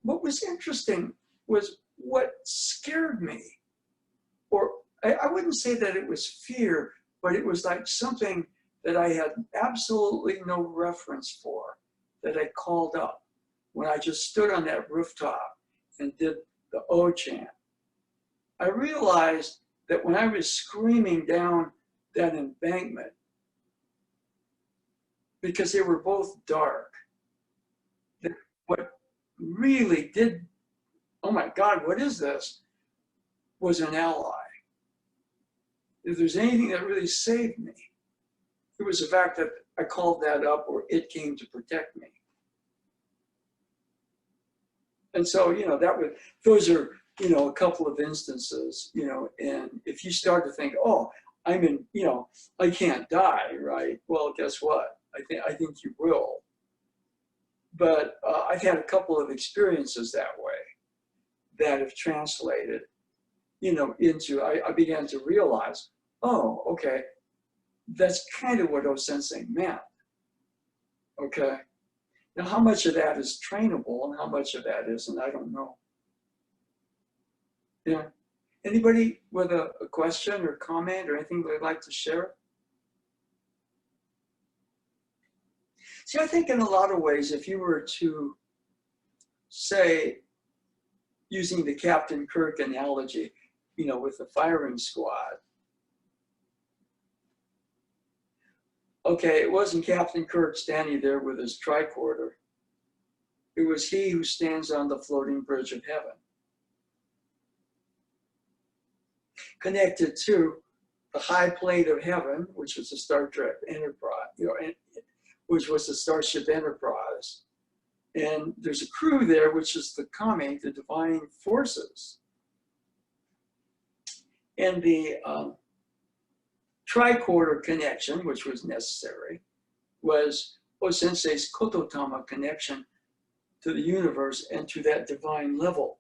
what was interesting was what scared me, or I wouldn't say that it was fear, but it was like something that I had absolutely no reference for, that I called up when I just stood on that rooftop and did the O chant. I realized that when I was screaming down that embankment, because they were both dark, that what really did, oh my God, what is this, was an ally. If there's anything that really saved me, it was the fact that I called that up, or it came to protect me. And so, you know, those are, you know, a couple of instances, you know, and if you start to think, oh, I'm in, you know, I can't die, right? Well, guess what? I think you will. But I've had a couple of experiences that way that have translated, you know, into, I began to realize, oh, okay, that's kind of what Osensei meant, okay? Now, how much of that is trainable and how much of that isn't, I don't know. Yeah. Anybody with a question or comment or anything they'd like to share? See, I think in a lot of ways, if you were to say, using the Captain Kirk analogy, you know, with the firing squad, okay, it wasn't Captain Kirk standing there with his tricorder. It was he who stands on the floating bridge of heaven, connected to the high plane of heaven, which was the Star Trek Enterprise, you know, which was the Starship Enterprise. And there's a crew there, which is the Kami, the divine forces. And the tricorder connection, which was necessary, was Osensei's Kototama connection to the universe and to that divine level.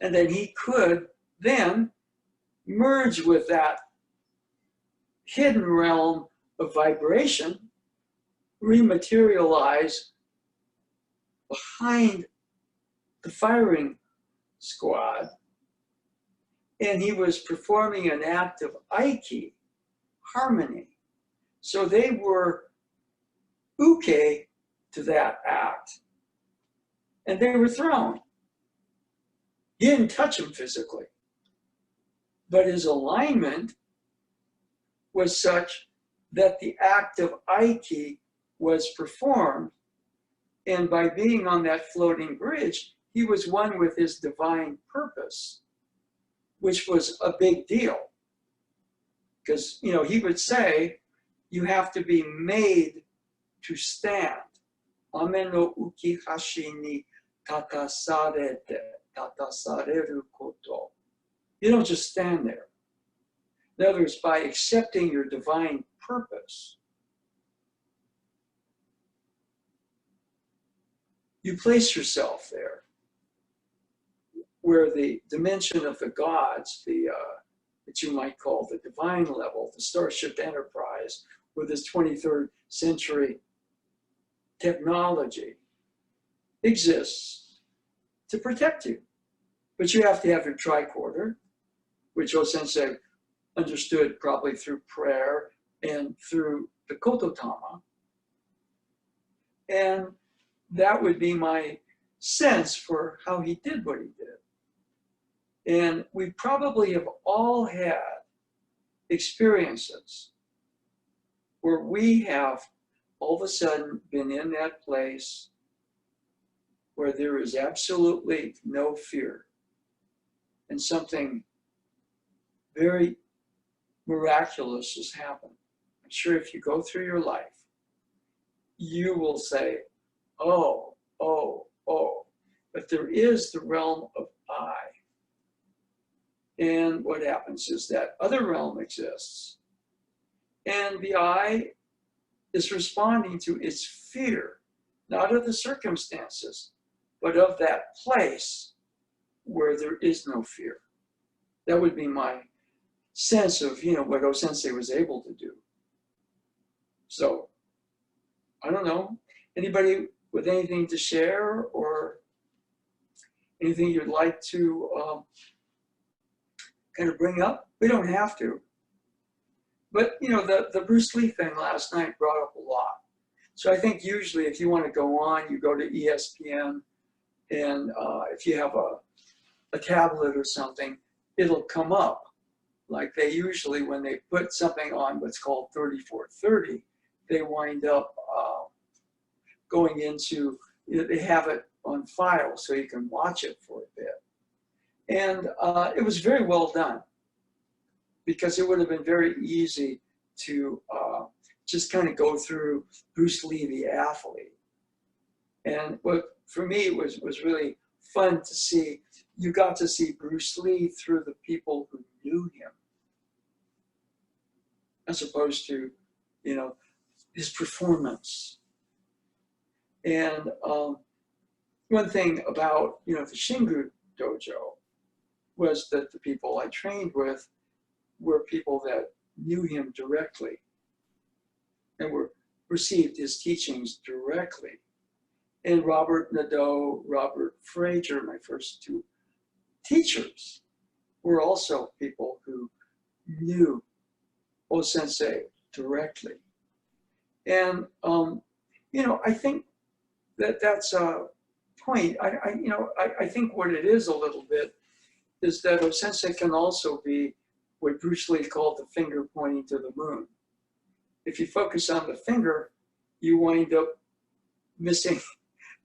And then he could then merge with that hidden realm of vibration, rematerialize behind the firing squad, and he was performing an act of Aiki, harmony. So they were uke to that act, and they were thrown. He didn't touch him physically, but his alignment was such that the act of Aiki was performed, and by being on that floating bridge, he was one with his divine purpose, which was a big deal. Because, you know, he would say, you have to be made to stand. Ame no ukihashi ni tatasareru koto. You don't just stand there. In other words, by accepting your divine purpose, you place yourself there, where the dimension of the gods, that you might call the divine level, the Starship Enterprise, with its 23rd century technology, exists to protect you. But you have to have your tricorder, which Osensei understood probably through prayer and through the Kototama. And that would be my sense for how he did what he did. And we probably have all had experiences where we have all of a sudden been in that place where there is absolutely no fear, and something very miraculous has happened. I'm sure if you go through your life, you will say, oh, oh, oh. But there is the realm of I. And what happens is that other realm exists. And the I is responding to its fear, not of the circumstances, but of that place where there is no fear. That would be my sense of, you know, what Osensei was able to do. So, I don't know. Anybody with anything to share or anything you'd like to kind of bring up? We don't have to. But, you know, the Bruce Lee thing last night brought up a lot. So I think usually if you want to go on, you go to ESPN, and if you have a tablet or something, it'll come up. Like they usually, when they put something on what's called 3430, they wind up going into, you know, they have it on file so you can watch it for a bit. And it was very well done, because it would have been very easy to just kind of go through Bruce Lee, the athlete. And what for me was really fun to see, you got to see Bruce Lee through the people who knew him, as opposed to, you know, his performance. And one thing about, you know, the Shingu dojo was that the people I trained with were people that knew him directly and received his teachings directly. And Robert Nadeau, Robert Frazier, my first two teachers, were also people who knew Osensei directly. And, you know, I think that that's a point. I think what it is a little bit is that Osensei can also be what Bruce Lee called the finger pointing to the moon. If you focus on the finger, you wind up missing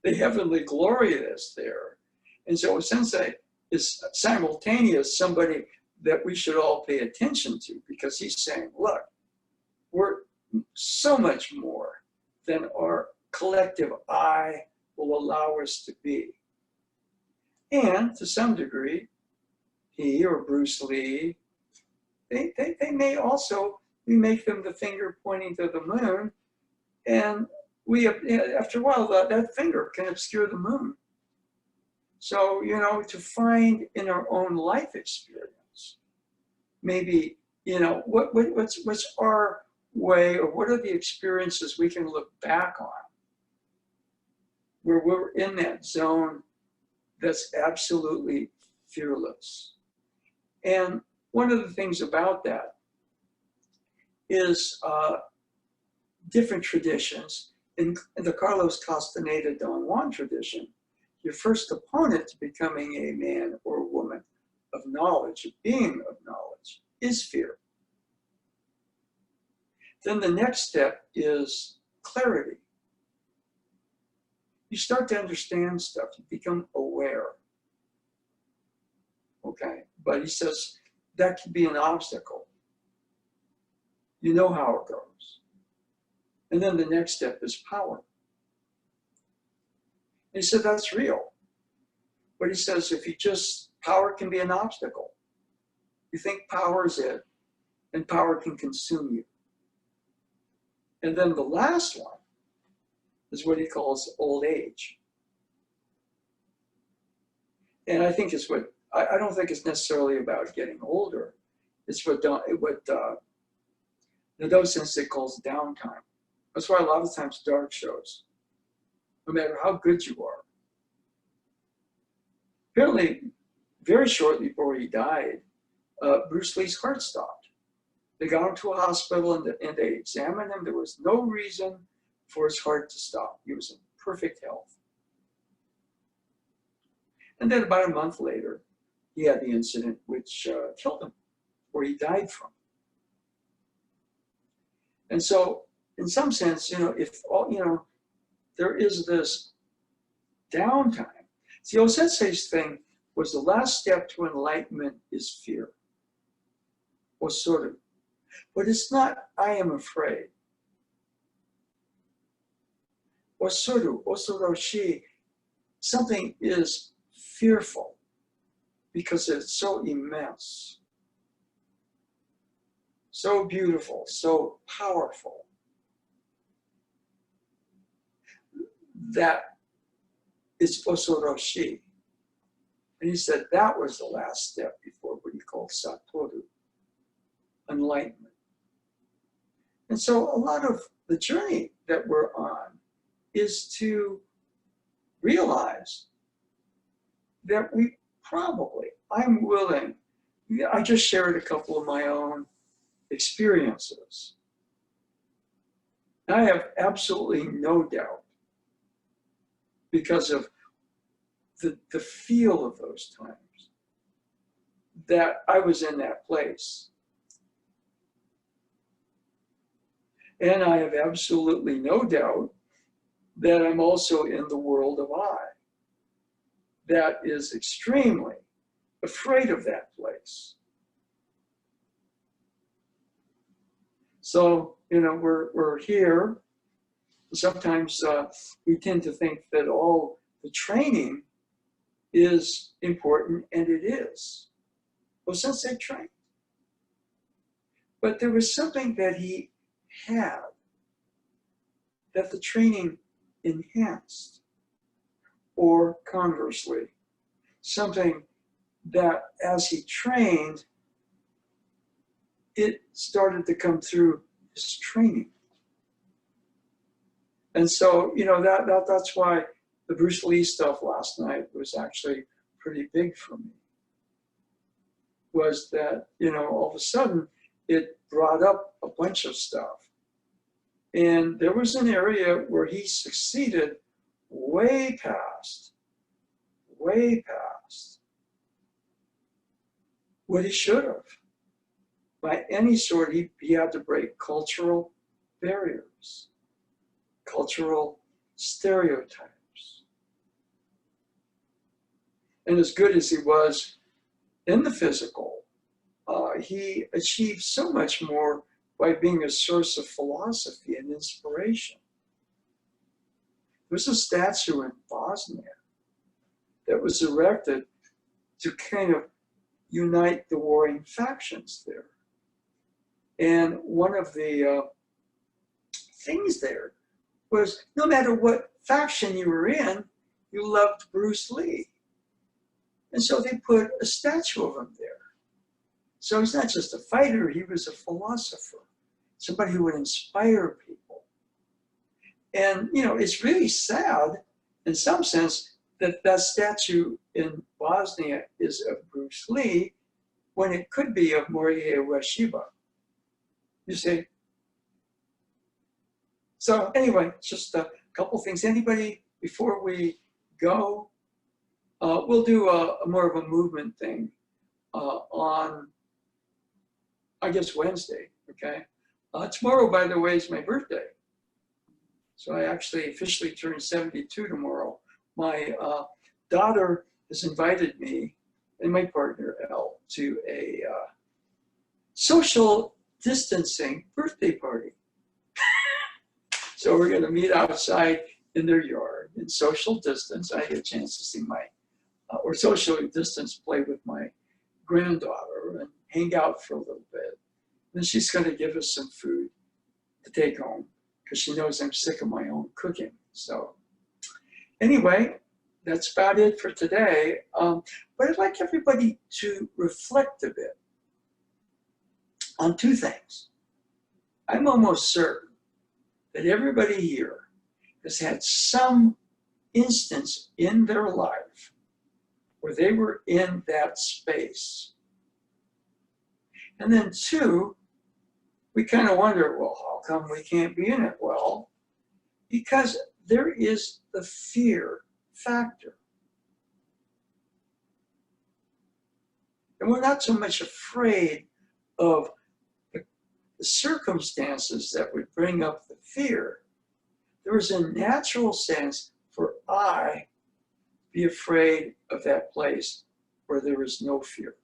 the heavenly glory that's there. And so Osensei is simultaneous somebody that we should all pay attention to, because he's saying, look, we're so much more than our collective I will allow us to be. And to some degree, he or Bruce Lee, they may also, we make them the finger pointing to the moon, and we, after a while, that finger can obscure the moon. So, you know, to find in our own life experience, maybe, you know, what's our way, or what are the experiences we can look back on where we're in that zone that's absolutely fearless. And one of the things about that is different traditions. In the Carlos Castaneda Don Juan tradition, your first opponent to becoming a man or woman of knowledge, a being of knowledge, is fear. Then the next step is clarity. You start to understand stuff. You become aware. Okay, but he says that can be an obstacle. You know how it goes. And then the next step is power. He said that's real. But he says if you just, power can be an obstacle. You think power is it, and power can consume you. And then the last one is what he calls old age. And I think it's what, I don't think it's necessarily about getting older. It's what Ueshiba Osensei calls downtime. That's why a lot of times dark shows, no matter how good you are. Apparently, very shortly before he died, Bruce Lee's heart stopped. They got him to a hospital and they examined him. There was no reason for his heart to stop. He was in perfect health. And then about a month later, he had the incident which killed him, where he died from. And so, in some sense, if all, there is this downtime. See, Osensei's thing was the last step to enlightenment is fear, osoru. But it's not, I am afraid. Osoru, osoroshi, something is fearful because it's so immense, so beautiful, so powerful, that is osoroshi. And he said that was the last step before what he called satoru, enlightenment. And so a lot of the journey that we're on is to realize that we probably, I'm willing, I just shared a couple of my own experiences. I have absolutely no doubt, because of the feel of those times, that I was in that place. And I have absolutely no doubt that I'm also in the world of I, that is extremely afraid of that place. So, we're here. Sometimes we tend to think that all the training is important, and it is. Osensei trained. But there was something that he had that the training enhanced, or conversely, something that as he trained, it started to come through his training. And so, that's why the Bruce Lee stuff last night was actually pretty big for me. Was that, all of a sudden, it brought up a bunch of stuff. And there was an area where he succeeded way past what he should have. By any sort, he had to break cultural barriers, cultural stereotypes. And as good as he was in the physical, he achieved so much more by being a source of philosophy and inspiration. There's a statue in Bosnia that was erected to kind of unite the warring factions there. And one of the things there was, no matter what faction you were in, you loved Bruce Lee. And so they put a statue of him there. So he's not just a fighter, he was a philosopher, somebody who would inspire people. And, it's really sad, in some sense, that that statue in Bosnia is of Bruce Lee, when it could be of Morihei Ueshiba. You see? So anyway, just a couple things. Anybody, before we go, we'll do a more of a movement thing on, I guess, Wednesday, okay? Tomorrow, by the way, is my birthday. So I actually officially turned 72 tomorrow. My daughter has invited me and my partner, Elle, to a social distancing birthday party. So we're going to meet outside in their yard in social distance. I get a chance to see my, or socially distance play with my granddaughter and hang out for a little bit. Then she's going to give us some food to take home because she knows I'm sick of my own cooking. So anyway, that's about it for today. But I'd like everybody to reflect a bit on two things. I'm almost certain that everybody here has had some instance in their life where they were in that space. And then two, we kind of wonder, well, how come we can't be in it? Well, because there is the fear factor. And we're not so much afraid of the circumstances that would bring up the fear. There is a natural sense for I be afraid of that place where there is no fear.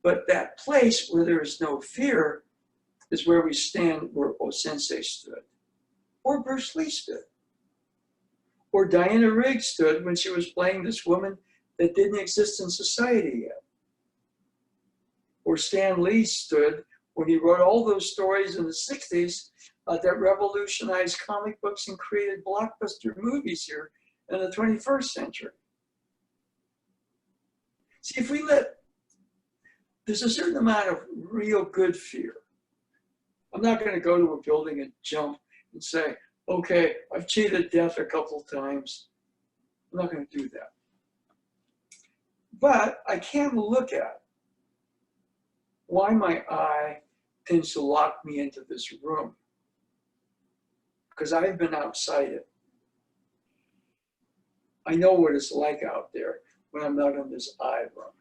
But that place where there is no fear is where we stand, where Osensei stood, or Bruce Lee stood, or Diana Rigg stood when she was playing this woman that didn't exist in society yet. Or Stan Lee stood when he wrote all those stories in the 60s that revolutionized comic books and created blockbuster movies here in the 21st century. See, if we there's a certain amount of real good fear. I'm not going to go to a building and jump and say, okay, I've cheated death a couple times. I'm not going to do that. But I can look at why my eye tends to lock me into this room. Because I've been outside it. I know what it's like out there when I'm not in this eye room.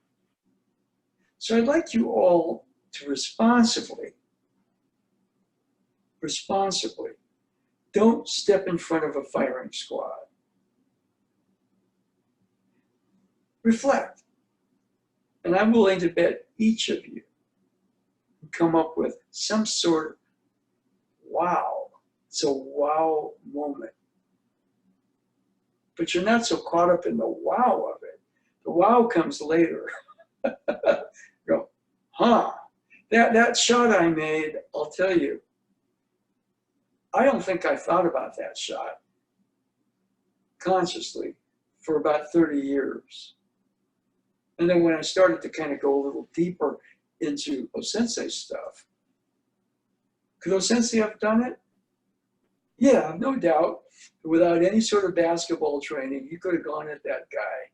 So I'd like you all to responsibly, don't step in front of a firing squad. Reflect. And I'm willing to bet each of you come up with some sort of wow. It's a wow moment. But you're not so caught up in the wow of it. The wow comes later. Go, huh? That shot I made, I'll tell you, I don't think I thought about that shot consciously for about 30 years. And then when I started to kind of go a little deeper into Osensei stuff, could Osensei have done it? Yeah, no doubt. Without any sort of basketball training, he could have gone at that guy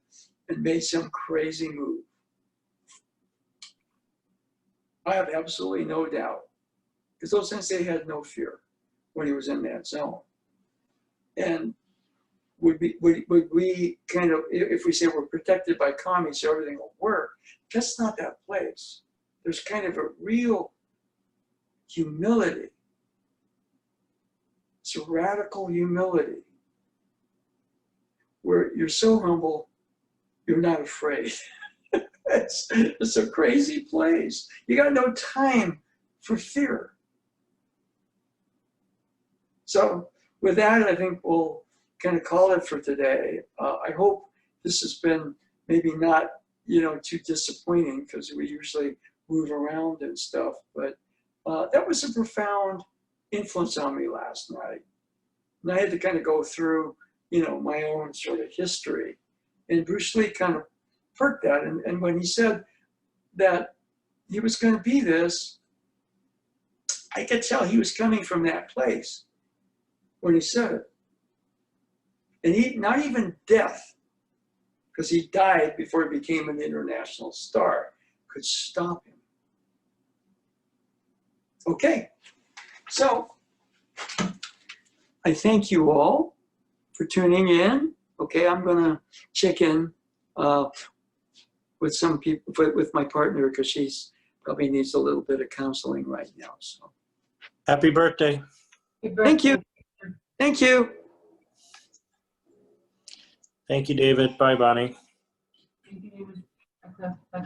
and made some crazy move. I have absolutely no doubt. Because Osensei had no fear when he was in that zone. And would we kind of, if we say we're protected by kami so everything will work, that's not that place. There's kind of a real humility. It's a radical humility where you're so humble, you're not afraid. It's a crazy place. You got no time for fear. So with that, I think we'll kind of call it for today. I hope this has been maybe not, too disappointing because we usually move around and stuff, but that was a profound influence on me last night. And I had to kind of go through, my own sort of history. And Bruce Lee kind of perked that. And when he said that he was going to be this, I could tell he was coming from that place when he said it. And not even death, because he died before he became an international star, could stop him. Okay, so I thank you all for tuning in. Okay, I'm gonna check in with some people, with my partner, because she's probably needs a little bit of counseling right now. So Happy birthday. Thank you. Thank you. Thank you, David. Bye, Bonnie. Thank you, David. Okay, bye,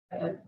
David.